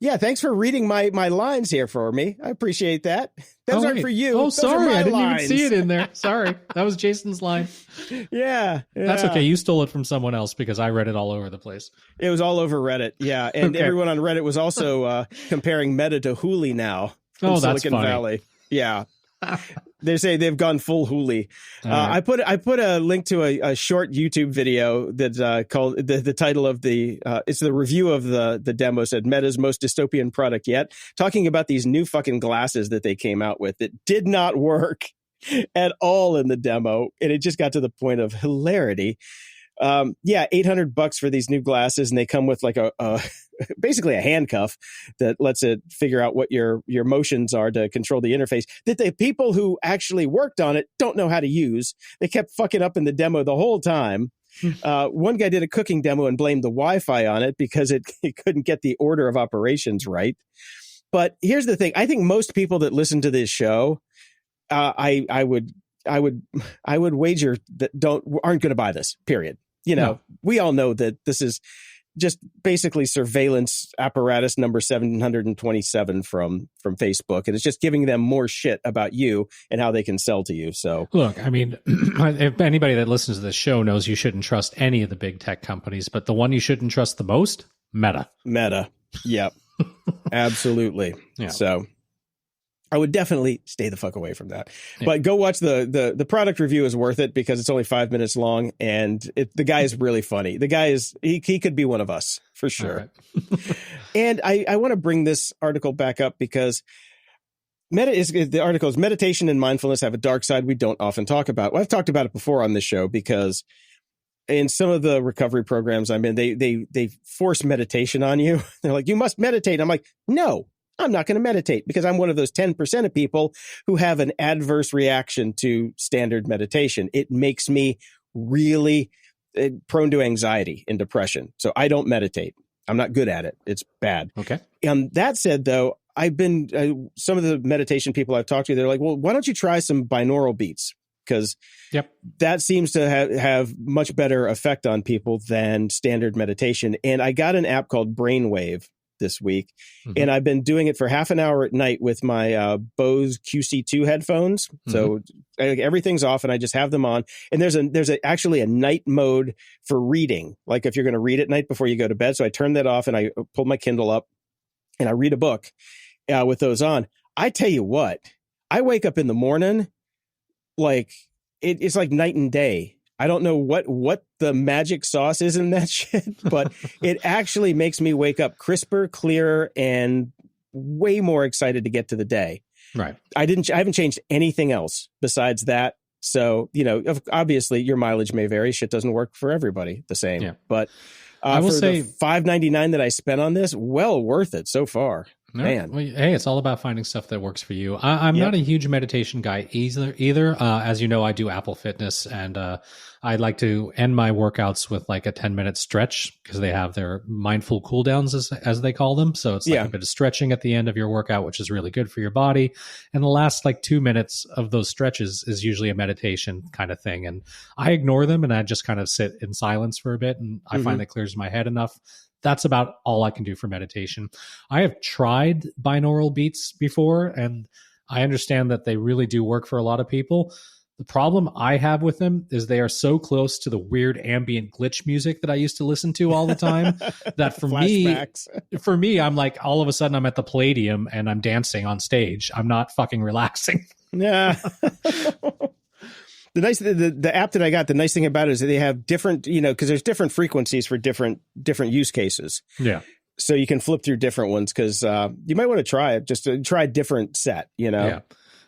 Yeah, thanks for reading my lines here for me. I appreciate that. Those aren't for you. Oh, sorry. I didn't even see it in there. Sorry. That was Jason's line. Yeah. That's okay. You stole it from someone else because I read it all over the place. It was all over Reddit. Yeah. And everyone on Reddit was also comparing Meta to Hooli now. That's Silicon funny. Valley. Yeah. They say they've gone full Hooli. I put a link to a short YouTube video that's called the title of it's the review of the demo, said Meta's most dystopian product yet, talking about these new fucking glasses that they came out with that did not work at all in the demo, and it just got to the point of hilarity. $800 for these new glasses, and they come with like a basically a handcuff that lets it figure out what your motions are to control the interface that the people who actually worked on it don't know how to use. They kept fucking up in the demo the whole time. One guy did a cooking demo and blamed the Wi-Fi on it because it couldn't get the order of operations right. But here's the thing. I think most people that listen to this show, I would wager that aren't going to buy this, period. No. We all know that this is just basically surveillance apparatus number 727 from Facebook. And it's just giving them more shit about you and how they can sell to you. So look, I mean, if anybody that listens to this show knows you shouldn't trust any of the big tech companies, but the one you shouldn't trust the most, Meta. Yep. Absolutely. Yeah. So I would definitely stay the fuck away from that. Yeah. But go watch the product review is worth it because it's only 5 minutes long, and the guy is really funny. The guy he could be one of us for sure. Right. And I want to bring this article back up because the article is meditation and mindfulness have a dark side we don't often talk about. Well, I've talked about it before on this show because in some of the recovery programs I'm in, they force meditation on you. They're like, you must meditate. I'm like, no, I'm not going to meditate because I'm one of those 10% of people who have an adverse reaction to standard meditation. It makes me really prone to anxiety and depression. So I don't meditate. I'm not good at it. It's bad. Okay. That said, though, I've been some of the meditation people I've talked to, they're like, well, why don't you try some binaural beats? Because that seems to have much better effect on people than standard meditation. And I got an app called Brainwave this week, and I've been doing it for half an hour at night with my Bose QC2 headphones. So everything's off, and I just have them on. And there's actually a night mode for reading, like if you're going to read at night before you go to bed. So I turn that off, and I pull my Kindle up, and I read a book with those on. I tell you what, I wake up in the morning like it's like night and day. I don't know what the magic sauce is in that shit, but it actually makes me wake up crisper, clearer, and way more excited to get to the day. Right. I haven't changed anything else besides that. So, obviously your mileage may vary. Shit doesn't work for everybody the same. Yeah. But I will say the $5.99 that I spent on this, well worth it so far. No, man. Well, hey, it's all about finding stuff that works for you. I'm not a huge meditation guy either. As you know, I do Apple Fitness, and I like to end my workouts with like a 10-minute stretch because they have their mindful cool downs as they call them. So it's like a bit of stretching at the end of your workout, which is really good for your body. And the last like 2 minutes of those stretches is usually a meditation kind of thing. And I ignore them and I just kind of sit in silence for a bit, and I find that clears my head enough. That's about all I can do for meditation. I have tried binaural beats before, and I understand that they really do work for a lot of people. The problem I have with them is they are so close to the weird ambient glitch music that I used to listen to all the time that for me, I'm like, all of a sudden I'm at the Palladium and I'm dancing on stage. I'm not fucking relaxing. Yeah. The app that I got, the nice thing about it is that they have different, because there's different frequencies for different use cases. Yeah. So you can flip through different ones because you might want to try it, just to try a different set, Yeah.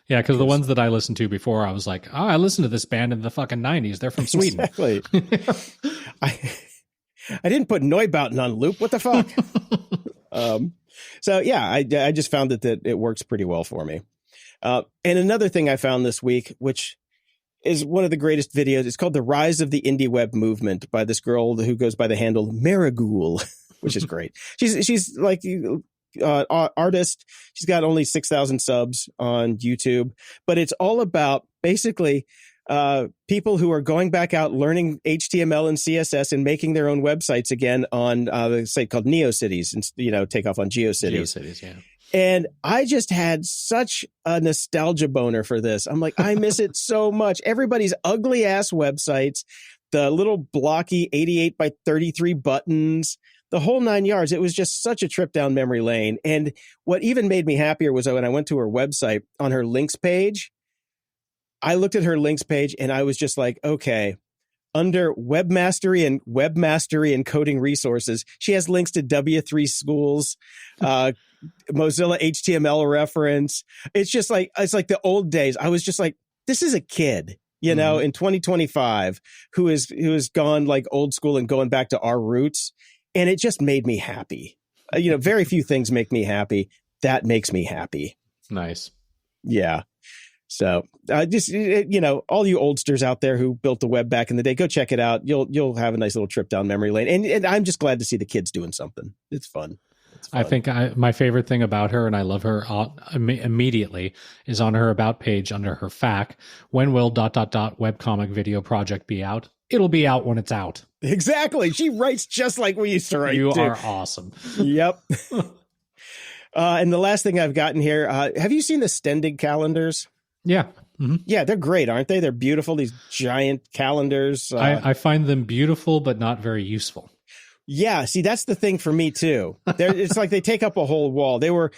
Yeah, because the ones that I listened to before, I was like, oh, I listened to this band in the fucking 90s. They're from Sweden. Exactly. I didn't put Neubauten on loop. What the fuck? So, yeah, I just found that it works pretty well for me. And another thing I found this week, which is one of the greatest videos. It's called The Rise of the Indie Web Movement by this girl who goes by the handle Marigoul, which is great. She's like artist. She's got only 6,000 subs on YouTube, but it's all about basically people who are going back out, learning HTML and CSS and making their own websites again on the site called NeoCities, and take off on GeoCities. GeoCities, yeah. And I just had such a nostalgia boner for this. I'm like, I miss it so much. Everybody's ugly ass websites, the little blocky 88 by 33 buttons, the whole 9 yards. It was just such a trip down memory lane. And what even made me happier was when I went to her website on her links page, I looked at her links page and I was just like, okay, under webmastery and coding resources, she has links to W3 schools, Mozilla HTML reference. It's like the old days. I was just like, this is a kid, in 2025 who is gone like old school and going back to our roots. And it just made me happy. Very few things make me happy. That makes me happy. Nice. Yeah. So just, all you oldsters out there who built the web back in the day, go check it out. You'll have a nice little trip down memory lane. And I'm just glad to see the kids doing something. It's fun. I think my favorite thing about her, and I love her immediately, is on her about page under her FAQ. When will ... webcomic video project be out? It'll be out when it's out. Exactly. She writes just like we used to write. You are awesome. Yep. And the last thing I've gotten here, have you seen the Stendig calendars? Yeah. Mm-hmm. Yeah, they're great, aren't they? They're beautiful, these giant calendars. I find them beautiful, but not very useful. Yeah, see, that's the thing for me, too. It's like they take up a whole wall. They were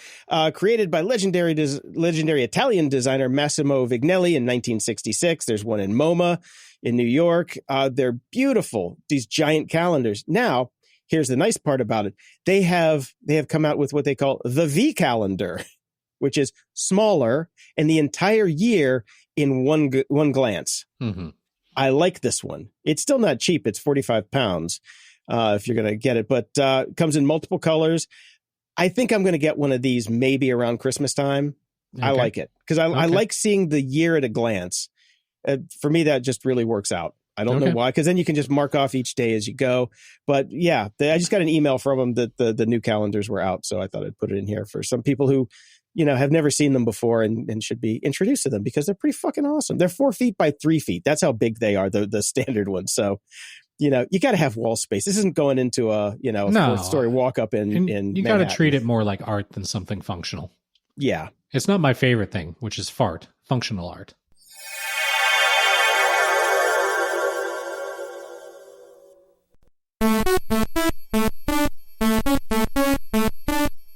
created by legendary Italian designer Massimo Vignelli in 1966. There's one in MoMA in New York. They're beautiful, these giant calendars. Now, here's the nice part about it. They have come out with what they call the V calendar, which is smaller and the entire year in one glance. Mm-hmm. I like this one. It's still not cheap. It's 45 pounds if you're going to get it, but it comes in multiple colors. I think I'm going to get one of these maybe around Christmas time. Okay. I like it because I like seeing the year at a glance. For me, that just really works out. I don't know why, because then you can just mark off each day as you go. But yeah, I just got an email from them that the new calendars were out. So I thought I'd put it in here for some people who, have never seen them before and should be introduced to them because they're pretty fucking awesome. They're 4 feet by 3 feet. That's how big they are, the standard ones. So, you got to have wall space. This isn't going into a, fourth-story walk-up in you got to treat it more like art than something functional. Yeah. It's not my favorite thing, which is functional art.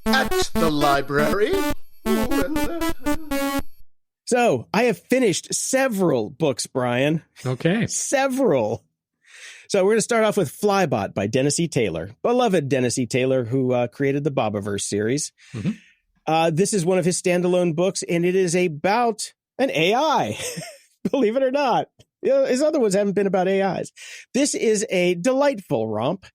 At the library. So I have finished several books, Brian. Okay. Several. So we're going to start off with Flybot by Dennis E. Taylor. Beloved Dennis E. Taylor, who created the Bobiverse series. Mm-hmm. This is one of his standalone books, and it is about an AI. Believe it or not. His other ones haven't been about AIs. This is a delightful romp.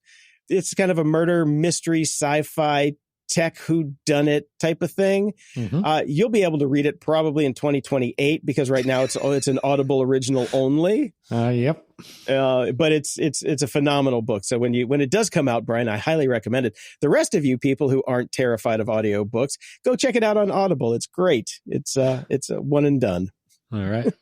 It's kind of a murder mystery sci-fi tech whodunit type of thing. Mm-hmm. You'll be able to read it probably in 2028 because right now it's an Audible original only. Yep. But it's a phenomenal book. So when it does come out, Brian, I highly recommend it. The rest of you people who aren't terrified of audio books, go check it out on Audible. It's great. It's a one and done. All right.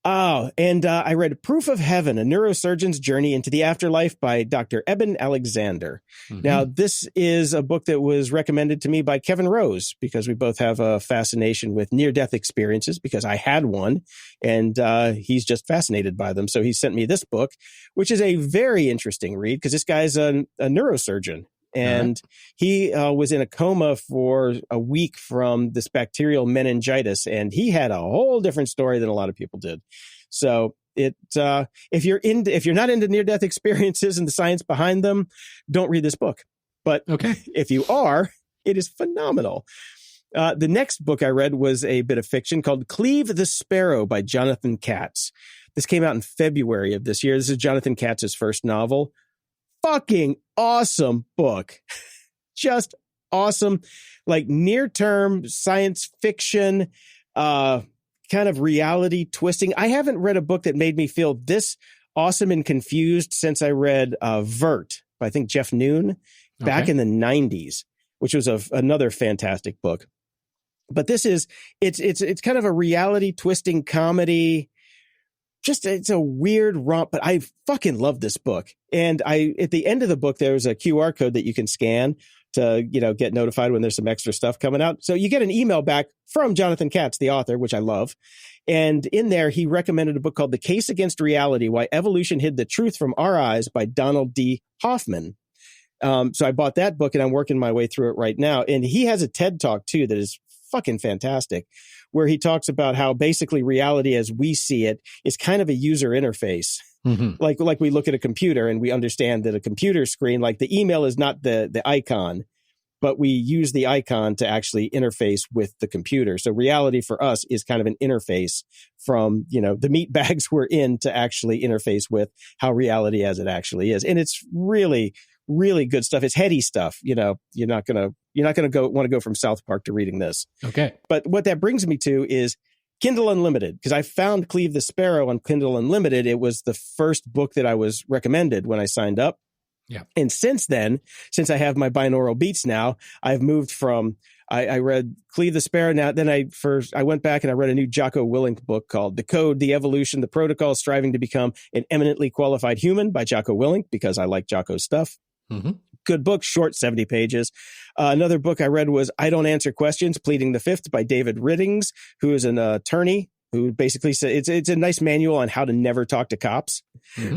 Oh, and I read Proof of Heaven, a neurosurgeon's journey into the afterlife by Dr. Eben Alexander. Mm-hmm. Now, this is a book that was recommended to me by Kevin Rose because we both have a fascination with near-death experiences because I had one, and he's just fascinated by them. So he sent me this book, which is a very interesting read because this guy's a neurosurgeon. And he was in a coma for a week from this bacterial meningitis, and he had a whole different story than a lot of people did. So if you're not into near-death experiences and the science behind them, don't read this book. But if you are, it is phenomenal. The next book I read was a bit of fiction called Cleave the Sparrow by Jonathan Katz. This came out in February of this year. This is Jonathan Katz's first novel. Fucking awesome book. Just awesome. Like near-term science fiction, kind of reality twisting. I haven't read a book that made me feel this awesome and confused since I read Vert by, I think, Jeff Noon back in the 90s, which was another fantastic book. But this is, it's kind of a reality twisting comedy. It's a weird romp, but I fucking love this book. And at the end of the book, there's a QR code that you can scan to, get notified when there's some extra stuff coming out. So you get an email back from Jonathan Katz, the author, which I love. And in there, he recommended a book called The Case Against Reality, Why Evolution Hid the Truth from Our Eyes by Donald D. Hoffman. So I bought that book and I'm working my way through it right now. And he has a TED Talk too that is fucking fantastic, where he talks about how basically reality as we see it is kind of a user interface. Mm-hmm. Like we look at a computer and we understand that a computer screen, like the email is not the icon, but we use the icon to actually interface with the computer. So reality for us is kind of an interface from, the meat bags we're in to actually interface with how reality as it actually is. And it's really, really good stuff. It's heady stuff. You're not going to want to go from South Park to reading this. Okay. But what that brings me to is Kindle Unlimited, because I found Cleave the Sparrow on Kindle Unlimited. It was the first book that I was recommended when I signed up. Yeah. And since then, since I have my binaural beats now, I've moved from, I read Cleave the Sparrow. Now, then I went back and I read a new Jocko Willink book called The Code, The Evolution, The Protocol, Striving to Become an Eminently Qualified Human by Jocko Willink, because I like Jocko's stuff. Mm-hmm. Good book, short, 70 pages. Another book I read was I Don't Answer Questions, Pleading the Fifth by David Riddings, who is an attorney who basically says it's a nice manual on how to never talk to cops,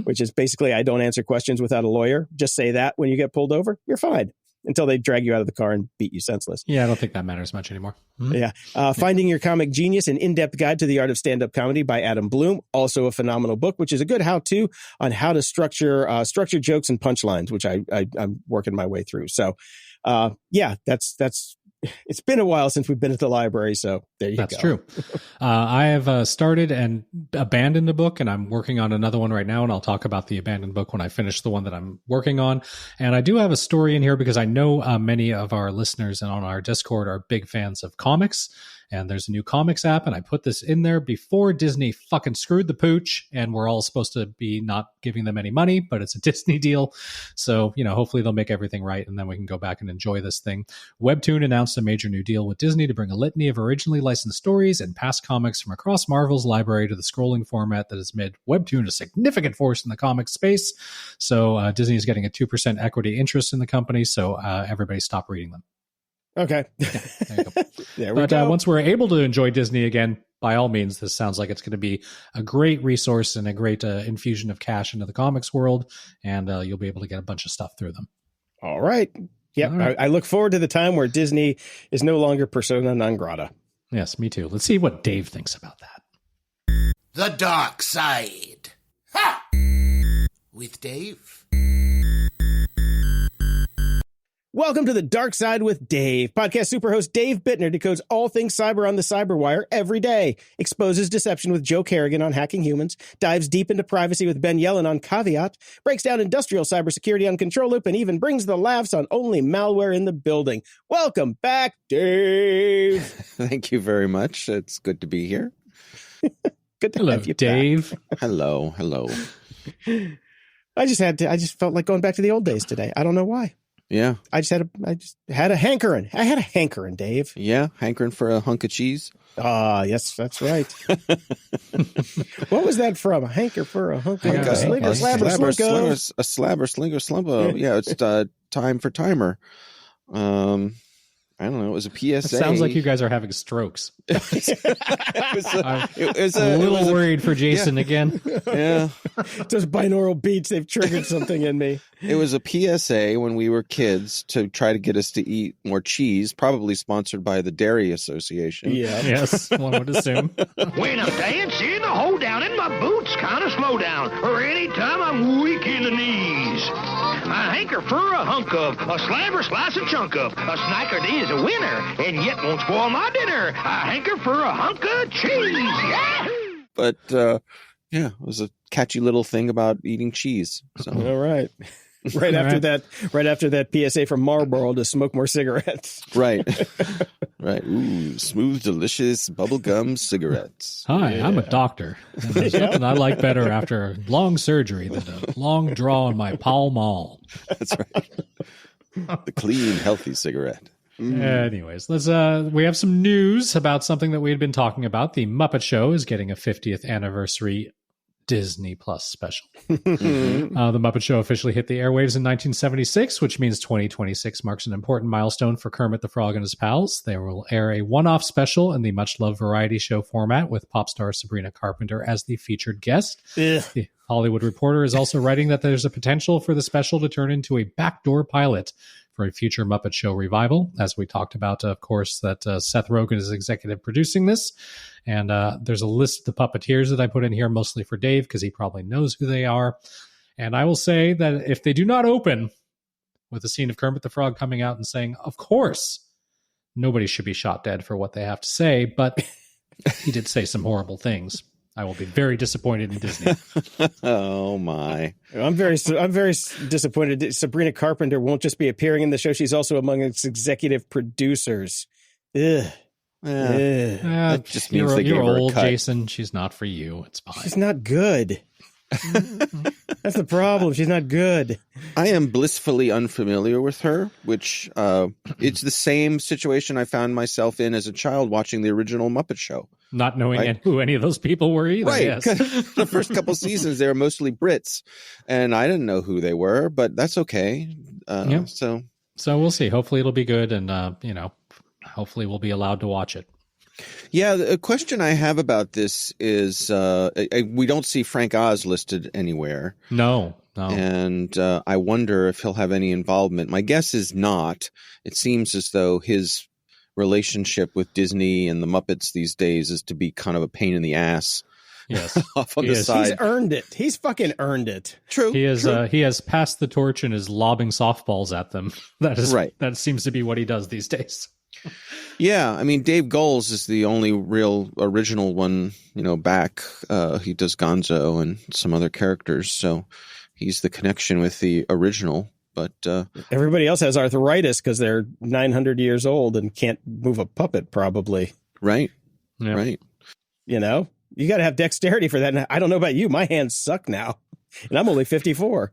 which is basically I don't answer questions without a lawyer. Just say that when you get pulled over, you're fine until they drag you out of the car and beat you senseless. Yeah, I don't think that matters much anymore. Mm-hmm. Yeah. Finding Your Comic Genius, an in-depth guide to the art of stand-up comedy by Adam Bloom. Also a phenomenal book, which is a good how-to on how to structure jokes and punchlines, which I'm working my way through. So, that's It's been a while since we've been at the library, so there you go. That's true. I have started and abandoned a book, and I'm working on another one right now, and I'll talk about the abandoned book when I finish the one that I'm working on. And I do have a story in here because I know many of our listeners and on our Discord are big fans of comics. And there's a new comics app, and I put this in there before Disney fucking screwed the pooch, and we're all supposed to be not giving them any money, but it's a Disney deal. So, hopefully they'll make everything right, and then we can go back and enjoy this thing. Webtoon announced a major new deal with Disney to bring a litany of originally licensed stories and past comics from across Marvel's library to the scrolling format that has made Webtoon a significant force in the comic space. So Disney is getting a 2% equity interest in the company, so everybody stop reading them. Okay. Yeah, there you go. There we go. Once we're able to enjoy Disney again, by all means, this sounds like it's going to be a great resource and a great infusion of cash into the comics world, and you'll be able to get a bunch of stuff through them. All right. Yep. All right. I look forward to the time where Disney is no longer persona non grata. Yes, me too. Let's see what Dave thinks about that. The Dark Side. Ha! With Dave. Welcome to The Dark Side with Dave. Podcast superhost Dave Bittner decodes all things cyber on the Cyberwire every day, exposes deception with Joe Kerrigan on hacking humans, dives deep into privacy with Ben Yellen on Caveat, breaks down industrial cybersecurity on Control Loop, and even brings the laughs on Only Malware in the Building. Welcome back, Dave. Thank you very much. It's good to be here. Good to Hello, have you Dave. back. Hello. I just felt like going back to the old days today. I don't know why. Yeah. I just had a hankering. I had a hankering, Dave. Yeah. Hankering for a hunk of cheese. Yes, that's right. What was that from? A hanker for a hunk of a slinger, slabber, slunko. A slabber, slinger, slumbo. Yeah, it's time for timer. I don't know. It was a PSA. It sounds like you guys are having strokes. I'm a little worried for Jason again. Yeah. Those binaural beats, they've triggered something in me. It was a PSA when we were kids to try to get us to eat more cheese, probably sponsored by the Dairy Association. Yeah. Yes, one would assume. When I'm dancing, the hold down in my boots kind of slow down, or anytime I'm weak in the knees. I hanker for a hunk of, a slabber, slice, a chunk of, a snickerty is a winner, and yet won't spoil my dinner. I hanker for a hunk of cheese. Yahoo! But, yeah, it was a catchy little thing about eating cheese. So. All right. Right after that PSA from Marlboro to smoke more cigarettes. Right. Ooh, smooth, delicious bubblegum cigarettes. Hi, I'm a doctor. And there's nothing I like better after a long surgery than a long draw on my Pall Mall. That's right. The clean, healthy cigarette. Anyways, we have some news about something that we had been talking about. The Muppet Show is getting a 50th anniversary Disney Plus special. The Muppet Show officially hit the airwaves in 1976, which means 2026 marks an important milestone for Kermit the Frog and his pals. They will air a one-off special in the much-loved variety show format with pop star Sabrina Carpenter as the featured guest. Ugh. The Hollywood Reporter is also writing that there's a potential for the special to turn into a backdoor pilot for a future Muppet Show revival. As we talked about, of course, that Seth Rogen is executive producing this. And there's a list of the puppeteers that I put in here, mostly for Dave, because he probably knows who they are. And I will say that if they do not open with a scene of Kermit the Frog coming out and saying, of course, nobody should be shot dead for what they have to say, but he did say some horrible things, I will be very disappointed in Disney. Oh my! I'm very disappointed that Sabrina Carpenter won't just be appearing in the show; she's also among its executive producers. Ugh. That just means you're old, Jason. She's not for you. It's fine. She's not good. That's the problem. She's not good. I am blissfully unfamiliar with her, which it's the same situation I found myself in as a child watching the original Muppet Show. Not knowing who any of those people were either. Right. Yes. The first couple seasons, they were mostly Brits, and I didn't know who they were, but that's okay. So we'll see. Hopefully it'll be good, and hopefully we'll be allowed to watch it. Yeah, the question I have about this is we don't see Frank Oz listed anywhere. No. And I wonder if he'll have any involvement. My guess is not. It seems as though his relationship with Disney and the Muppets these days is to be kind of a pain in the ass. Yes. Off on the side. He's earned it. He's fucking earned it. True. He is. He has passed the torch and is lobbing softballs at them. That is right. That seems to be what he does these days. Yeah, I mean, Dave Goelz is the only real original one, back. He does Gonzo and some other characters, so he's the connection with the original. But everybody else has arthritis because they're 900 years old and can't move a puppet, probably. Right. Yep. Right. You got to have dexterity for that. And I don't know about you. My hands suck now, and I'm only 54.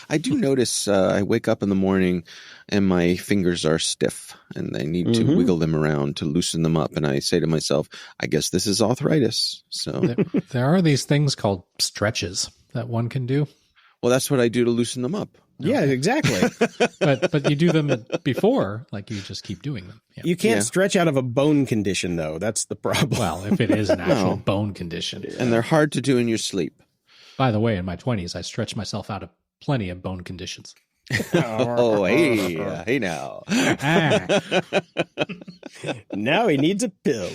I do notice I wake up in the morning and my fingers are stiff and I need to wiggle them around to loosen them up. And I say to myself, I guess this is arthritis. So there are these things called stretches that one can do. Well, that's what I do to loosen them up. Yeah, exactly. but you do them before, like you just keep doing them. Yeah. You can't stretch out of a bone condition, though. That's the problem. Well, if it is an actual bone condition. And they're hard to do in your sleep. By the way, in my 20s, I stretched myself out of plenty of bone conditions. Hey now. Now he needs a pill.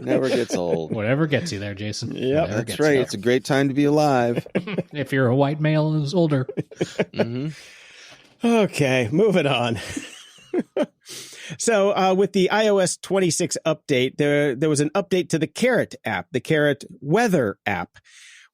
Never gets old. Whatever gets you there, Jason. Yeah, that's right. It's a great time to be alive. If you're a white male and is older. Okay, moving on. So with the iOS 26 update, there was an update to the Carrot app, the Carrot Weather app,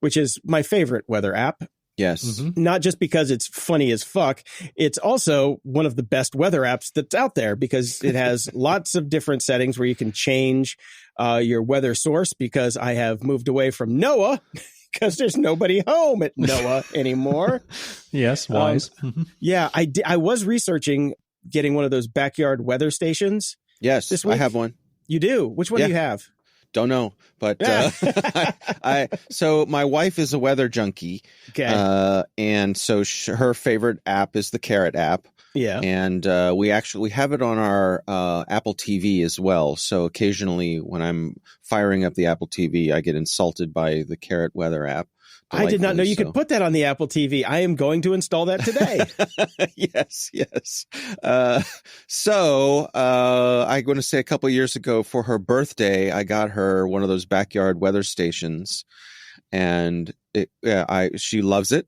which is my favorite weather app. Yes. Not just because it's funny as fuck. It's also one of the best weather apps that's out there because it has lots of different settings where you can change your weather source, because I have moved away from NOAA because there's nobody home at NOAA anymore. Yes, wise. Yeah, I was researching getting one of those backyard weather stations. Yes, this week. I have one. You do? Which one do you have? Don't know, but so my wife is a weather junkie. Okay. And so her favorite app is the Carrot app. Yeah. And we have it on our Apple TV as well. So occasionally when I'm firing up the Apple TV, I get insulted by the Carrot Weather app. I did not know you could put that on the Apple TV. I am going to install that today. Yes. So I'm going to say a couple of years ago for her birthday, I got her one of those backyard weather stations, and she loves it.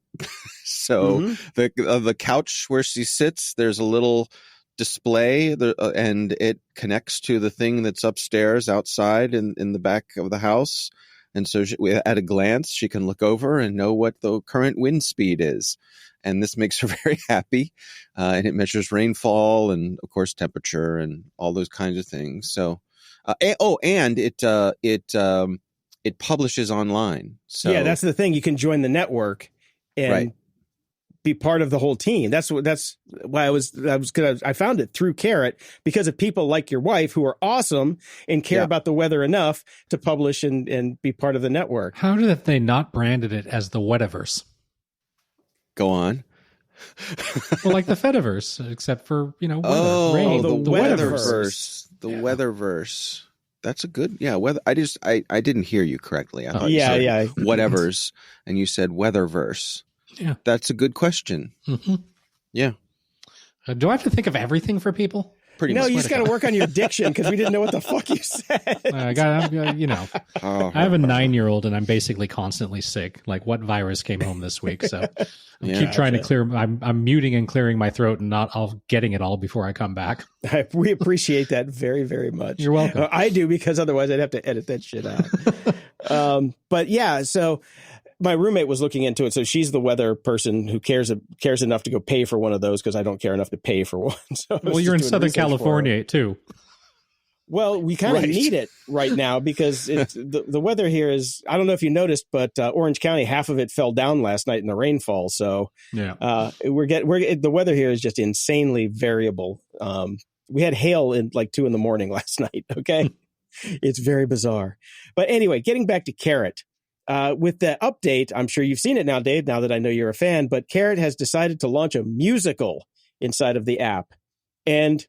So the couch where she sits, there's a little display and it connects to the thing that's upstairs outside in the back of the house. And so at a glance, she can look over and know what the current wind speed is. And this makes her very happy. And it measures rainfall and, of course, temperature and all those kinds of things. So, and it publishes online. So yeah, that's the thing. You can join the network and be part of the whole team. That's why I found it through Carrot, because of people like your wife who are awesome and care about the weather enough to publish and be part of the network. How did they not branded it as the Wetiverse? Go on. Well, like the Fediverse, except for, weather. Oh, the Weatherverse. The Weatherverse. That's a good, weather. I didn't hear you correctly. I thought you said whatevers, and you said Weatherverse. Yeah. That's a good question. Mm-hmm. Yeah. Do I have to think of everything for people? Pretty much. No, you just got to work on your diction because we didn't know what the fuck you said. I have a 9-year-old and I'm basically constantly sick. Like, what virus came home this week? So I keep trying to clear. I'm muting and clearing my throat and not all getting it all before I come back. We appreciate that very, very much. You're welcome. I do, because otherwise I'd have to edit that shit out. But yeah, so my roommate was looking into it. So she's the weather person who cares enough to go pay for one of those, because I don't care enough to pay for one. So well, you're in Southern California too. Well, we kind of need it right now because it's the weather here is, I don't know if you noticed, but Orange County, half of it fell down last night in the rainfall. So the weather here is just insanely variable. We had hail in like 2 a.m. last night. Okay. It's very bizarre. But anyway, getting back to Carrot. With the update, I'm sure you've seen it now, Dave, now that I know you're a fan, but Carrot has decided to launch a musical inside of the app. And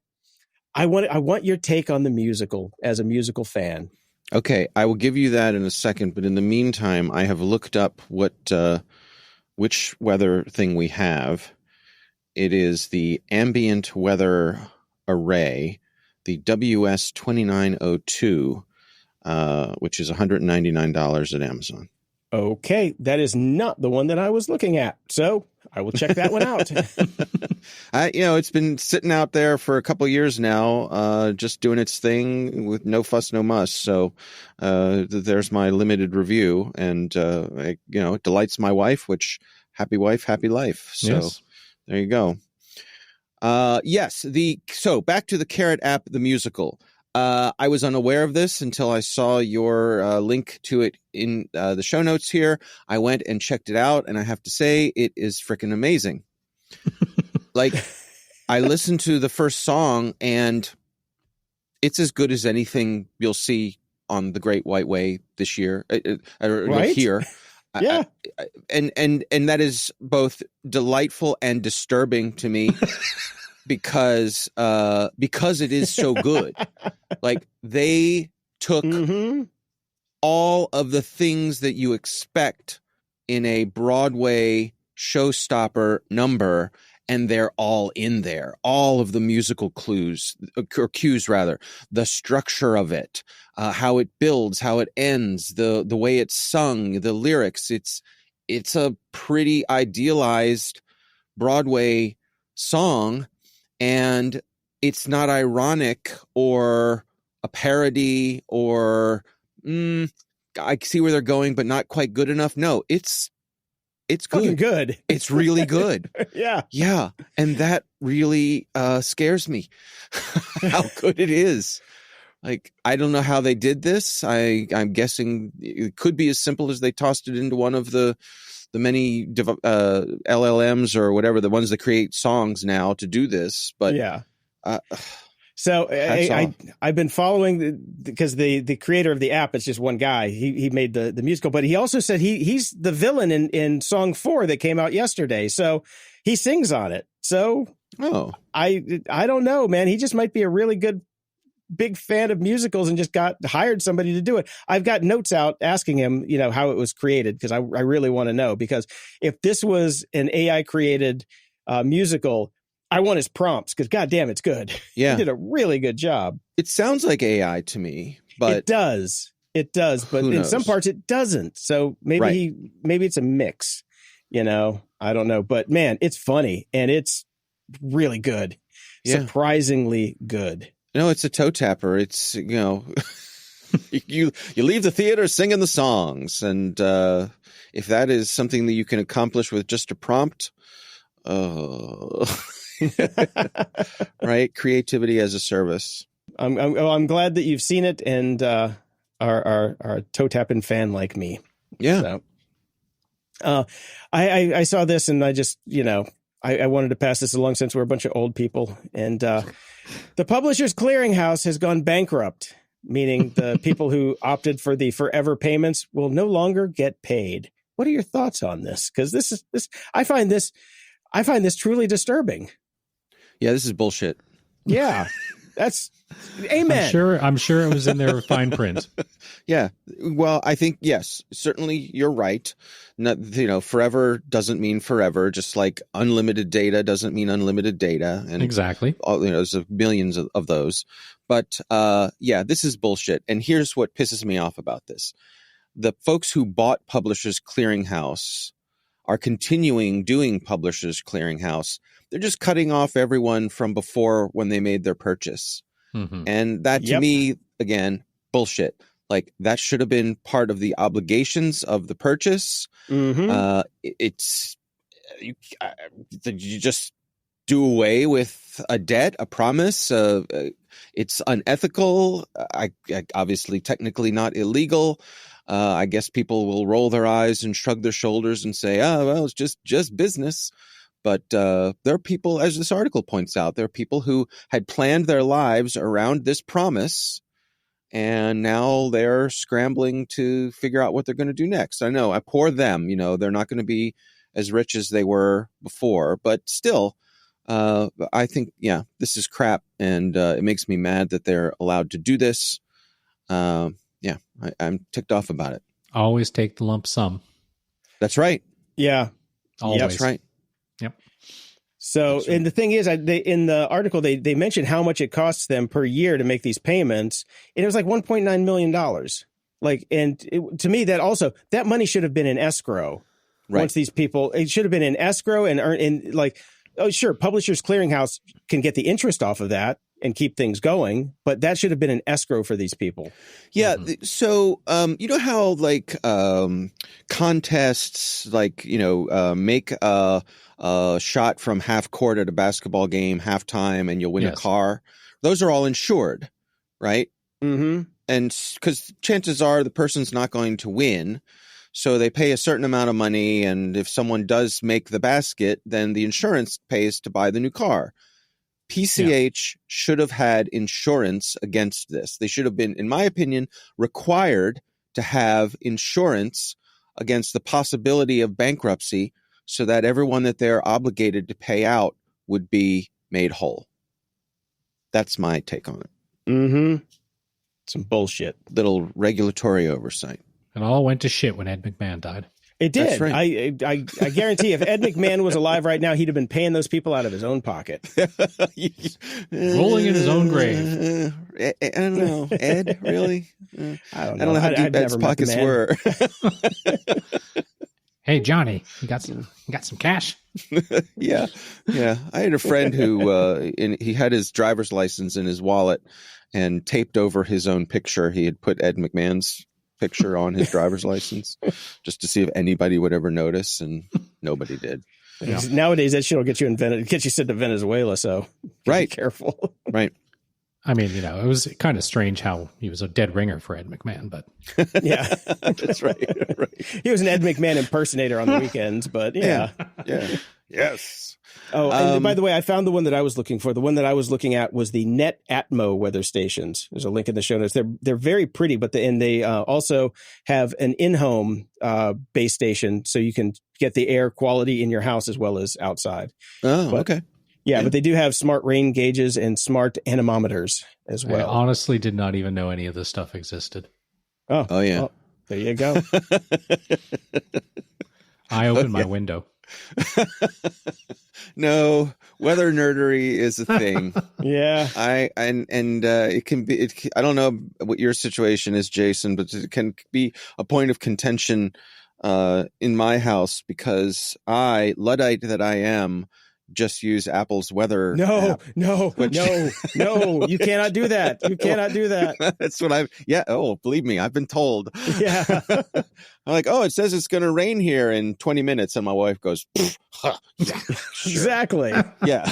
I want your take on the musical as a musical fan. Okay, I will give you that in a second, but in the meantime, I have looked up which weather thing we have. It is the ambient weather array, the WS2902. Which is $199 at Amazon. Okay, that is not the one that I was looking at. So I will check that one out. It's been sitting out there for a couple of years now, just doing its thing with no fuss, no muss. So there's my limited review, and it delights my wife, which happy wife, happy life. So yes. There you go. Yes. So back to the Carrot app, the musical. I was unaware of this until I saw your link to it in the show notes here. I went and checked it out, and I have to say it is freaking amazing. Like, I listened to the first song, and it's as good as anything you'll see on the Great White Way this year, right? Here. Yeah. And that is both delightful and disturbing to me. Because it is so good. Like, they took all of the things that you expect in a Broadway showstopper number, and they're all in there. All of the musical cues, the structure of it, how it builds, how it ends, the way it's sung, the lyrics. It's a pretty idealized Broadway song. And it's not ironic or a parody or I see where they're going, but not quite good enough. No, it's good. Good. It's really good. Yeah. Yeah. And that really scares me how good it is. Like, I don't know how they did this. I'm guessing it could be as simple as they tossed it into one of the many LLMs or whatever, the ones that create songs now to do this. But yeah. So I've been following because the creator of the app is just one guy. He made the musical, but he also said he's the villain in song 4 that came out yesterday. So he sings on it. So I don't know, man. He just might be a really good big fan of musicals and just hired somebody to do it. I've got notes out asking him, how it was created, because I really want to know, because if this was an AI created musical, I want his prompts, because goddamn, it's good. Yeah. He did a really good job. It sounds like AI to me, but it does, but in some parts it doesn't. So maybe it's a mix, I don't know, but man, it's funny and it's really good. Yeah. Surprisingly good. No, it's a toe tapper. It's, you leave the theater singing the songs. And if that is something that you can accomplish with just a prompt, right? Creativity as a service. I'm glad that you've seen it and are a toe tapping fan like me. Yeah. So, I saw this and I just, I wanted to pass this along since we're a bunch of old people. And the Publishers Clearinghouse has gone bankrupt, meaning the people who opted for the forever payments will no longer get paid. What are your thoughts on this? Because I find this truly disturbing. Yeah, this is bullshit. Yeah, that's amen. I'm sure it was in their fine print. Yeah. Well, I think, yes, certainly you're right. Not, forever doesn't mean forever, just like unlimited data doesn't mean unlimited data. And exactly. There's millions of those. But this is bullshit. And here's what pisses me off about this. The folks who bought Publishers Clearinghouse are continuing doing Publishers Clearinghouse. They're just cutting off everyone from before when they made their purchase. Mm-hmm. And that to me, again, bullshit. Like, that should have been part of the obligations of the purchase. Mm-hmm. You just do away with a debt, a promise. It's unethical. I obviously technically not illegal. I guess people will roll their eyes and shrug their shoulders and say, "Oh, well, it's just business." But there are people, as this article points out, there are people who had planned their lives around this promise, and now they're scrambling to figure out what they're going to do next. I know, I pour them. They're not going to be as rich as they were before, but still, I think, this is crap, and it makes me mad that they're allowed to do this. I'm ticked off about it. Always take the lump sum. That's right. Yeah. Always. That's right. Yep. So, right. And the thing is, in the article, they mentioned how much it costs them per year to make these payments. And it was like $1.9 million. Like, and to me, that money should have been in escrow. Right. Once these people, it should have been in escrow and earn in like, oh, sure. Publishers Clearinghouse can get the interest off of that and keep things going, but that should have been an escrow for these people. Yeah. Mm-hmm. So, you know how like contests, like, make a shot from half court at a basketball game, halftime, and you'll win a car. Those are all insured, right? Mm-hmm. And because chances are the person's not going to win. So they pay a certain amount of money. And if someone does make the basket, then the insurance pays to buy the new car. PCH should have had insurance against this. They should have been, in my opinion, required to have insurance against the possibility of bankruptcy so that everyone that they're obligated to pay out would be made whole. That's my take on it. Mm-hmm. Some bullshit. Little regulatory oversight. It all went to shit when Ed McMahon died. It did. That's right. I guarantee if Ed McMahon was alive right now, he'd have been paying those people out of his own pocket. Rolling in his own grave. I don't know. Ed, really? I don't know how deep Ed's pockets were. Hey, Johnny, you got some cash? Yeah. I had a friend who he had his driver's license in his wallet and taped over his own picture. He had put Ed McMahon's picture on his driver's license just to see if anybody would ever notice, and nobody did. Yeah. Nowadays, that shit will get you sent to Venezuela. So be careful. Right. I mean, it was kind of strange how he was a dead ringer for Ed McMahon, but yeah, that's right. He was an Ed McMahon impersonator on the weekends, but yeah. Yes. Oh, and by the way, I found the one that I was looking for. The one that I was looking at was the Net Atmo weather stations. There's a link in the show notes. They're very pretty, but they also have an in-home base station, so you can get the air quality in your house as well as outside. Oh, okay. Yeah, but they do have smart rain gauges and smart anemometers as well. I honestly did not even know any of this stuff existed. Oh yeah. Well, there you go. I opened my window. No, weather nerdery is a thing. Yeah. It can be, I don't know what your situation is, Jason, but it can be a point of contention in my house because I, Luddite that I am, just use Apple's weather app. No, you cannot do that. You cannot do that. That's what believe me, I've been told. Yeah. I'm like, it says it's going to rain here in 20 minutes. And my wife goes, yeah, sure. Exactly. Yeah.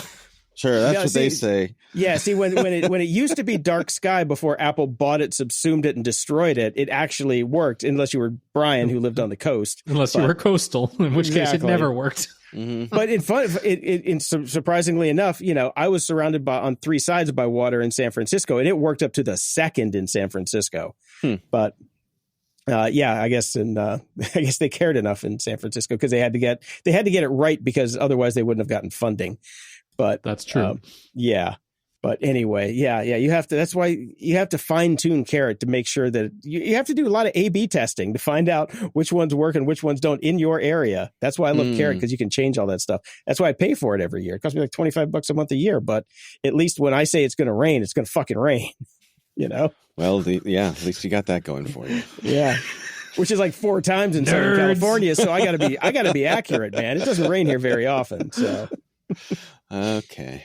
Sure, that's what they say. Yeah, see, when it used to be dark sky before Apple bought it, subsumed it, and destroyed it, it actually worked, unless you were Brian, who lived on the coast. Unless you were coastal, in which case it never worked. Mm-hmm. But surprisingly enough, I was surrounded on three sides by water in San Francisco, and it worked up to the second in San Francisco. But I guess they cared enough in San Francisco because they had to get it right, because otherwise they wouldn't have gotten funding. But that's true. But anyway, you have to. That's why you have to fine tune Carrot to make sure that you have to do a lot of A/B testing to find out which ones work and which ones don't in your area. That's why I love Carrot, because you can change all that stuff. That's why I pay for it every year. It costs me like $25 a month a year, but at least when I say it's going to rain, it's going to fucking rain. Well, at least you got that going for you. Yeah. Which is like 4 times in Southern California, so I gotta be accurate, man. It doesn't rain here very often, so. Okay.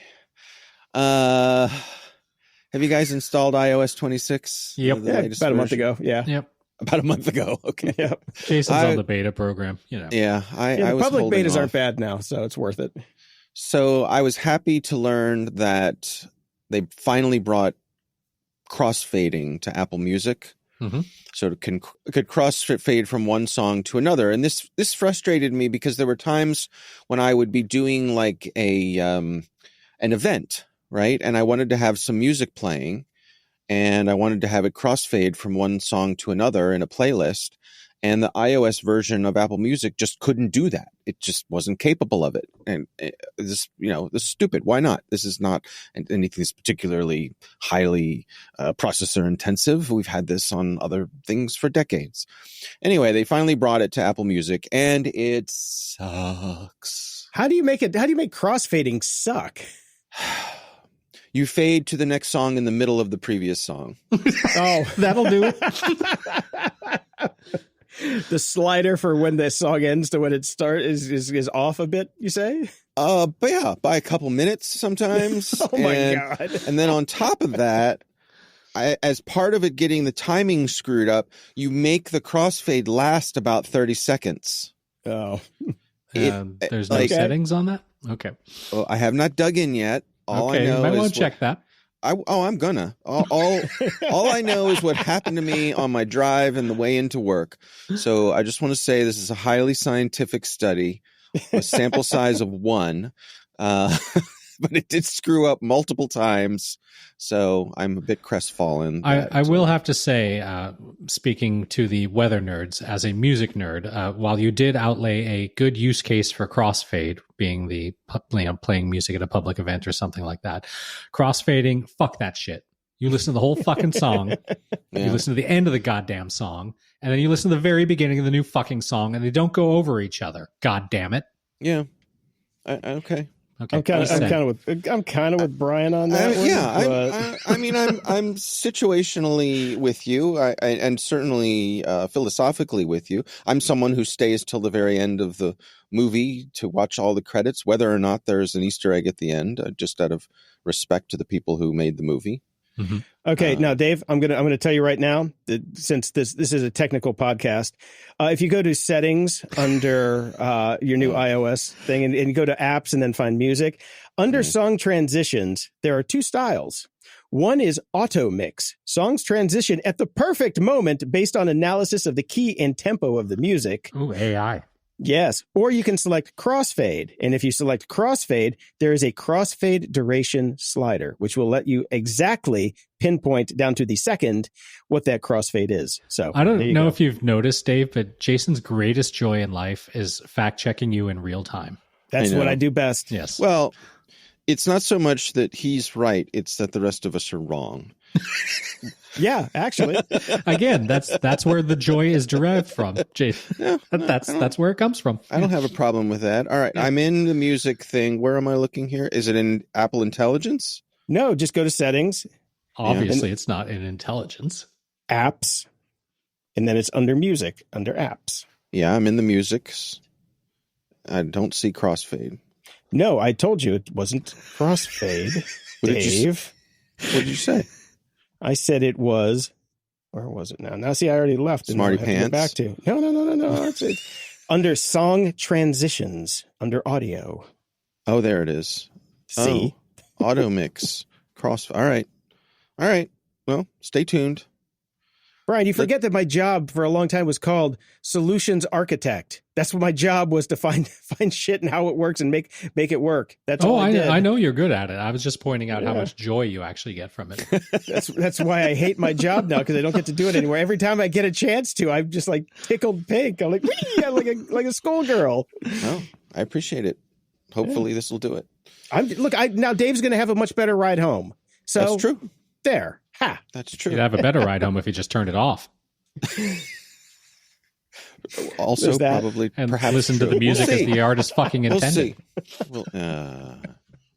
Have you guys installed iOS 26? Yep. About a month ago. Yeah. Yep. About a month ago. Okay. Yep. Jason's on the beta program. Yeah. The public betas aren't bad now, so it's worth it. So I was happy to learn that they finally brought crossfading to Apple Music. Mm-hmm. So it could crossfade from one song to another. And this frustrated me because there were times when I would be doing like an event, right? And I wanted to have some music playing, and I wanted to have it crossfade from one song to another in a playlist. And the iOS version of Apple Music just couldn't do that. It just wasn't capable of it. And this is stupid. Why not? This is not anything that's particularly highly processor intensive. We've had this on other things for decades. Anyway, they finally brought it to Apple Music, and it sucks. How do you make crossfading suck? You fade to the next song in the middle of the previous song. Oh, that'll do it. The slider for when the song ends to when it starts is off a bit, you say? But yeah, by a couple minutes sometimes. Oh my God. And then on top of that, as part of it getting the timing screwed up, you make the crossfade last about 30 seconds. Oh. There's no settings on that? Okay. Well, I have not dug in yet. All I know you might is want to check that. I'm gonna. All I know is what happened to me on my drive and the way into work. So I just want to say this is a highly scientific study, a sample size of 1, but it did screw up multiple times. So I'm a bit crestfallen. I will have to say, speaking to the weather nerds, as a music nerd, while you did outlay a good use case for crossfade, being the playing music at a public event or something like that, crossfading, fuck that shit. You listen to the whole fucking song, you listen to the end of the goddamn song, and then you listen to the very beginning of the new fucking song, and they don't go over each other. God damn it. Yeah. Okay. I'm kind of with Brian on that one. I'm situationally with you, and certainly philosophically with you. I'm someone who stays till the very end of the movie to watch all the credits, whether or not there's an Easter egg at the end, just out of respect to the people who made the movie. Mm-hmm. Okay, now Dave, I'm gonna tell you right now that since this is a technical podcast, if you go to settings under your new iOS thing and you go to apps and then find music, under song transitions, there are 2 styles. One is auto mix. Songs transition at the perfect moment based on analysis of the key and tempo of the music. Ooh, AI. Yes. Or you can select crossfade. And if you select crossfade, there is a crossfade duration slider, which will let you exactly pinpoint down to the second what that crossfade is. So I don't know if you've noticed, Dave, but Jason's greatest joy in life is fact checking you in real time. That's what I do best. Yes. Well, it's not so much that he's right. It's that the rest of us are wrong. Yeah, actually. Again, that's where the joy is derived from, Jason. No, that's where it comes from. I don't have a problem with that. All right, I'm in the music thing. Where am I looking here? Is it in Apple Intelligence? No, just go to settings. Obviously, it's not in intelligence. Apps, and then it's under music, under apps. Yeah, I'm in the musics. I don't see crossfade. No, I told you it wasn't crossfade, Dave. What did you say? I said it was. Where was it now? Now, see, I already left. Smarty pants. Back to no. It's under song transitions under audio. Oh, there it is. See, auto mix cross. All right. Well, stay tuned. Brian, you forget that my job for a long time was called solutions architect. That's what my job was, to find shit and how it works and make it work. That's all I did. I know you're good at it. I was just pointing out how much joy you actually get from it. That's why I hate my job now, because I don't get to do it anymore. Every time I get a chance to, I'm just like tickled pink. I'm like, like a schoolgirl. Oh, I appreciate it. Hopefully this will do it. Now Dave's going to have a much better ride home. So that's true. There. Ha. That's true. You'd have a better ride home if you just turned it off. Also, probably, and perhaps listen to the music as the artist fucking intended.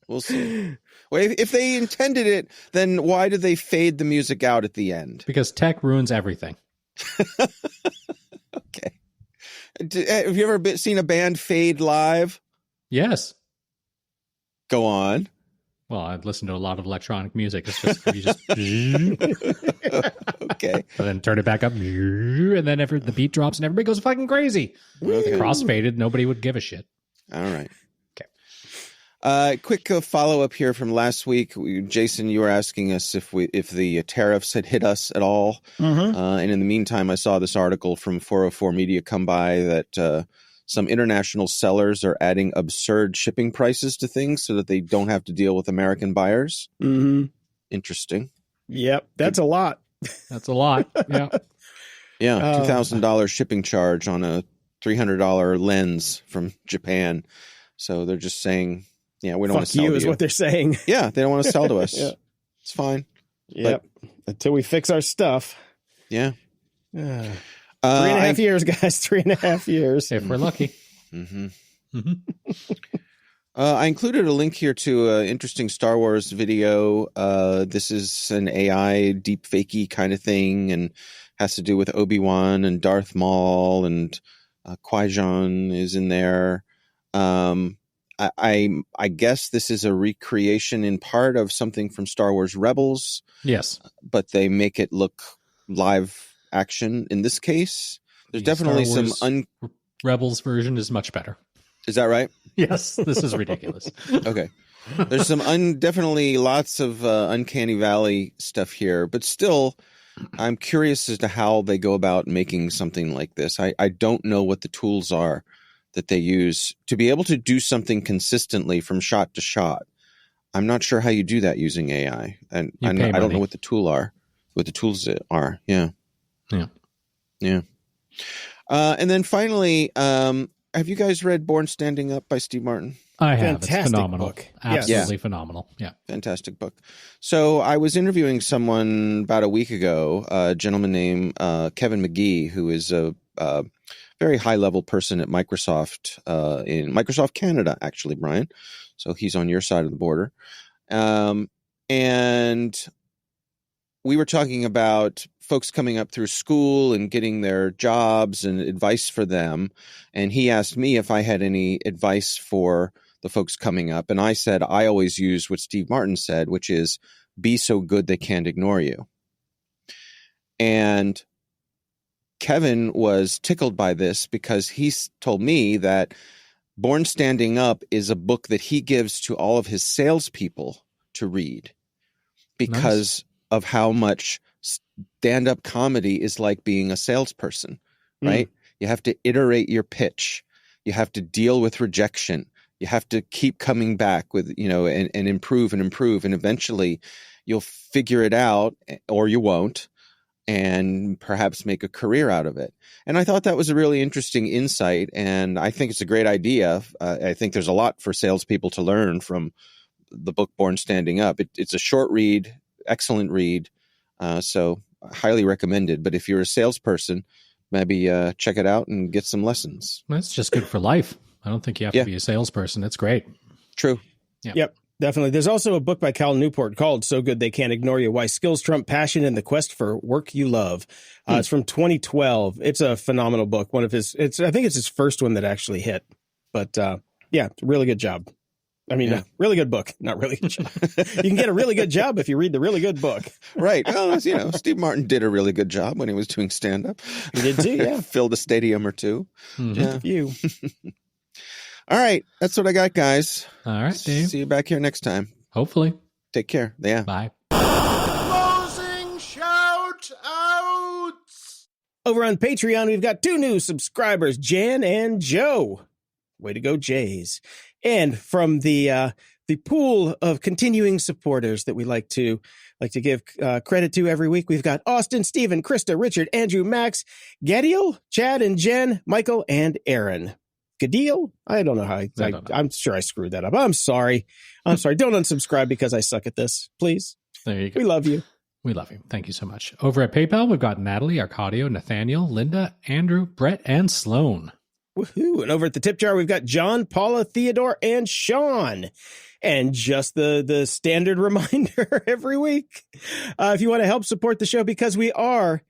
We'll see. Well, if they intended it, then why did they fade the music out at the end? Because tech ruins everything. Okay. Have you ever seen a band fade live? Yes. Go on. Well, I've listened to a lot of electronic music. It's just you just okay, and then turn it back up, and then the beat drops and everybody goes fucking crazy. If it crossfaded, nobody would give a shit. All right. Okay. Quick follow up here from last week. Jason, you were asking us if the tariffs had hit us at all. Mm-hmm. And in the meantime, I saw this article from 404 Media come by that some international sellers are adding absurd shipping prices to things so that they don't have to deal with American buyers. Mm-hmm. Interesting. Yep, that's a lot. That's a lot. Yeah. Yeah, $2,000 shipping charge on a $300 lens from Japan. So they're just saying, yeah, we don't want to sell to you. Is what they're saying. Yeah, they don't want to sell to us. Yeah. It's fine. Yep. Until we fix our stuff. Yeah. 3.5 years, guys. 3.5 years. If we're lucky. Mm-hmm. Mm-hmm. I included a link here to an interesting Star Wars video. This is an AI deepfakey kind of thing and has to do with Obi-Wan and Darth Maul, and Qui-Gon is in there. I guess this is a recreation in part of something from Star Wars Rebels. Yes. But they make it look live action in this case. There's definitely some Rebels version is much better. Is that right? Yes, this is ridiculous. Okay. There's some definitely lots of Uncanny Valley stuff here, but still, I'm curious as to how they go about making something like this. I don't know what the tools are that they use to be able to do something consistently from shot to shot. I'm not sure how you do that using AI, and I don't know what the tools are. Yeah. And then finally, have you guys read Born Standing Up by Steve Martin? I have. Fantastic it's phenomenal. Book. Absolutely phenomenal. Yeah. Fantastic book. So I was interviewing someone about a week ago, a gentleman named Kevin McGee, who is a very high-level person at Microsoft, in Microsoft Canada, actually, Brian. So he's on your side of the border. And we were talking about folks coming up through school and getting their jobs and advice for them. And he asked me if I had any advice for the folks coming up. And I said, I always use what Steve Martin said, which is be so good they can't ignore you. And Kevin was tickled by this because he told me that Born Standing Up is a book that he gives to all of his salespeople to read because of how much stand-up comedy is like being a salesperson, right? You have to iterate your pitch. You have to deal with rejection. You have to keep coming back with, and improve and improve. And eventually you'll figure it out, or you won't, and perhaps make a career out of it. And I thought that was a really interesting insight. And I think it's a great idea. I think there's a lot for salespeople to learn from the book Born Standing Up. It's a short read, excellent read. So highly recommended. But if you're a salesperson, maybe check it out and get some lessons. That's just good for life. I don't think you have to be a salesperson. It's great. True. Yeah. Yep, definitely. There's also a book by Cal Newport called So Good They Can't Ignore You, Why Skills Trump Passion in the Quest for Work You Love. It's from 2012. It's a phenomenal book. I think it's his first one that actually hit. But really good job. I mean, really good book, not really good job. You can get a really good job if you read the really good book. Right. Well, Steve Martin did a really good job when he was doing stand-up. He did too, yeah. Filled a stadium or two. Just a few. All right. That's what I got, guys. All right, Dave. See you back here next time. Hopefully. Take care. Yeah. Bye. Closing shout-outs. Over on Patreon, we've got 2 new subscribers, Jan and Joe. Way to go, Jays. And from the pool of continuing supporters that we like to give credit to every week, we've got Austin, Stephen, Krista, Richard, Andrew, Max, Gadiel, Chad and Jen, Michael, and Aaron. Gadiel? I don't know how. I'm sure I screwed that up. I'm sorry. Don't unsubscribe because I suck at this. Please. There you go. We love you. We love you. Thank you so much. Over at PayPal, we've got Natalie, Arcadio, Nathaniel, Linda, Andrew, Brett, and Sloan. Woohoo. And over at the tip jar, we've got John, Paula, Theodore, and Sean. And just the standard reminder every week. If you want to help support the show, because we are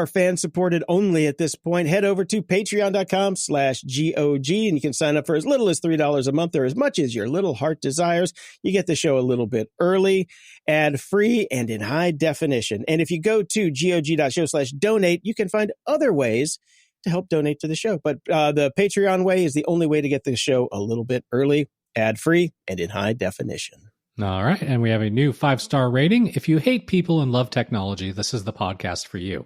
fan supported only at this point, head over to patreon.com/GOG and you can sign up for as little as $3 a month or as much as your little heart desires. You get the show a little bit early, ad free, and in high definition. And if you go to gog.show/donate, you can find other ways to help donate to the show. But the Patreon way is the only way to get the show a little bit early, ad-free, and in high definition. All right. And we have a new 5-star rating. If you hate people and love technology, this is the podcast for you.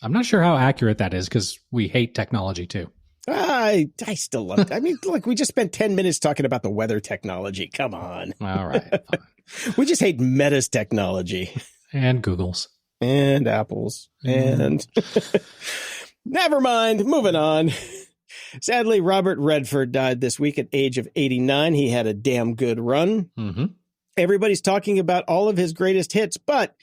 I'm not sure how accurate that is because we hate technology too. I still love it. I mean, look, we just spent 10 minutes talking about the weather technology. Come on. All right. Fine. We just hate Meta's technology. And Google's. And Apple's. And... Never mind. Moving on. Sadly, Robert Redford died this week at age of 89. He had a damn good run. Mm-hmm. Everybody's talking about all of his greatest hits, but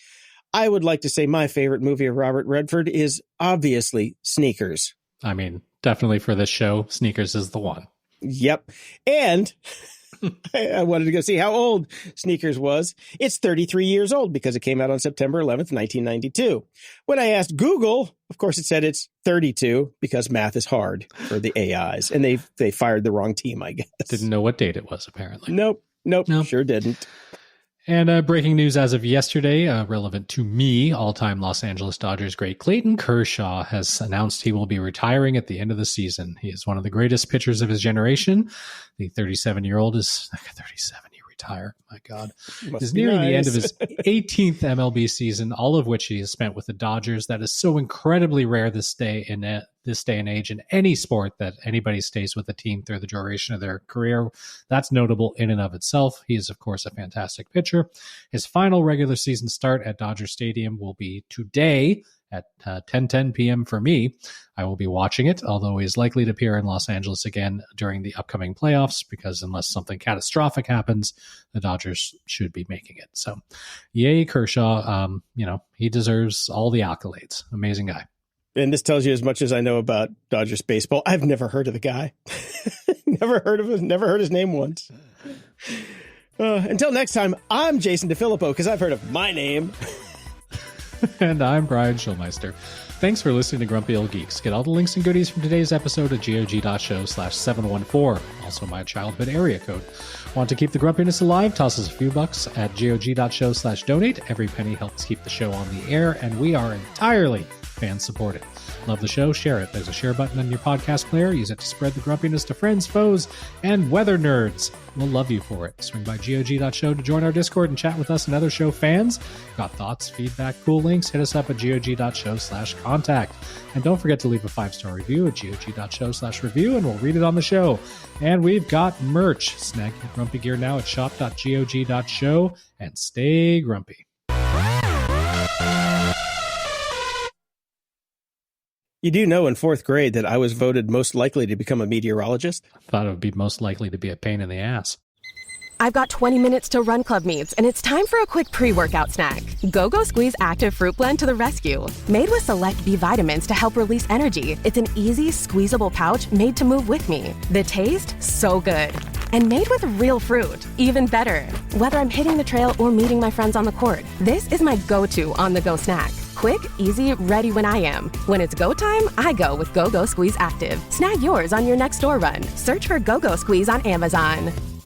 I would like to say my favorite movie of Robert Redford is obviously Sneakers. I mean, definitely for this show, Sneakers is the one. Yep. And I wanted to go see how old Sneakers was. It's 33 years old because it came out on September 11th, 1992. When I asked Google, of course, it said it's 32 because math is hard for the AIs. And they fired the wrong team, I guess. Didn't know what date it was, apparently. Nope, sure didn't. And breaking news as of yesterday, relevant to me, all-time Los Angeles Dodgers great Clayton Kershaw has announced he will be retiring at the end of the season. He is one of the greatest pitchers of his generation. The 37-year-old is 37. You retire, my God. Is nearing the end of his 18th MLB season, all of which he has spent with the Dodgers. That is so incredibly rare this day and age in any sport that anybody stays with a team through the duration of their career. That's notable in and of itself. He is, of course, a fantastic pitcher. His final regular season start at Dodger Stadium will be today at 10:10 p.m. for me. I will be watching it, although he's likely to appear in Los Angeles again during the upcoming playoffs, because unless something catastrophic happens, the Dodgers should be making it. So, yay, Kershaw. He deserves all the accolades. Amazing guy. And this tells you as much as I know about Dodgers baseball. I've never heard of the guy. Never heard of him. Never heard his name once. Until next time, I'm Jason DeFilippo because I've heard of my name. And I'm Brian Schulmeister. Thanks for listening to Grumpy Old Geeks. Get all the links and goodies from today's episode at gog.show/714. Also my childhood area code. Want to keep the grumpiness alive? Toss us a few bucks at gog.show/donate. Every penny helps keep the show on the air, and we are entirely fan supported. Love the show? Share it. There's a share button on your podcast player. Use it to spread the grumpiness to friends, foes, and weather nerds. We'll love you for it. Swing by gog.show to join our Discord and chat with us and other show fans. Got thoughts, feedback, cool links? Hit us up at gog.show/contact. And don't forget to leave a 5-star review at gog.show/review, and we'll read it on the show. And we've got merch. Snag your grumpy gear now at shop.gog.show, and stay grumpy. You do know in 4th grade that I was voted most likely to become a meteorologist? Thought it would be most likely to be a pain in the ass. I've got 20 minutes till Run Club meets, and it's time for a quick pre-workout snack. Go-Go Squeeze Active Fruit Blend to the rescue. Made with select B vitamins to help release energy, it's an easy, squeezable pouch made to move with me. The taste? So good. And made with real fruit. Even better. Whether I'm hitting the trail or meeting my friends on the court, this is my go-to on-the-go snack. Quick, easy, ready when I am. When it's go time, I go with Go-Go Squeeze Active. Snag yours on your next store run. Search for Go-Go Squeeze on Amazon.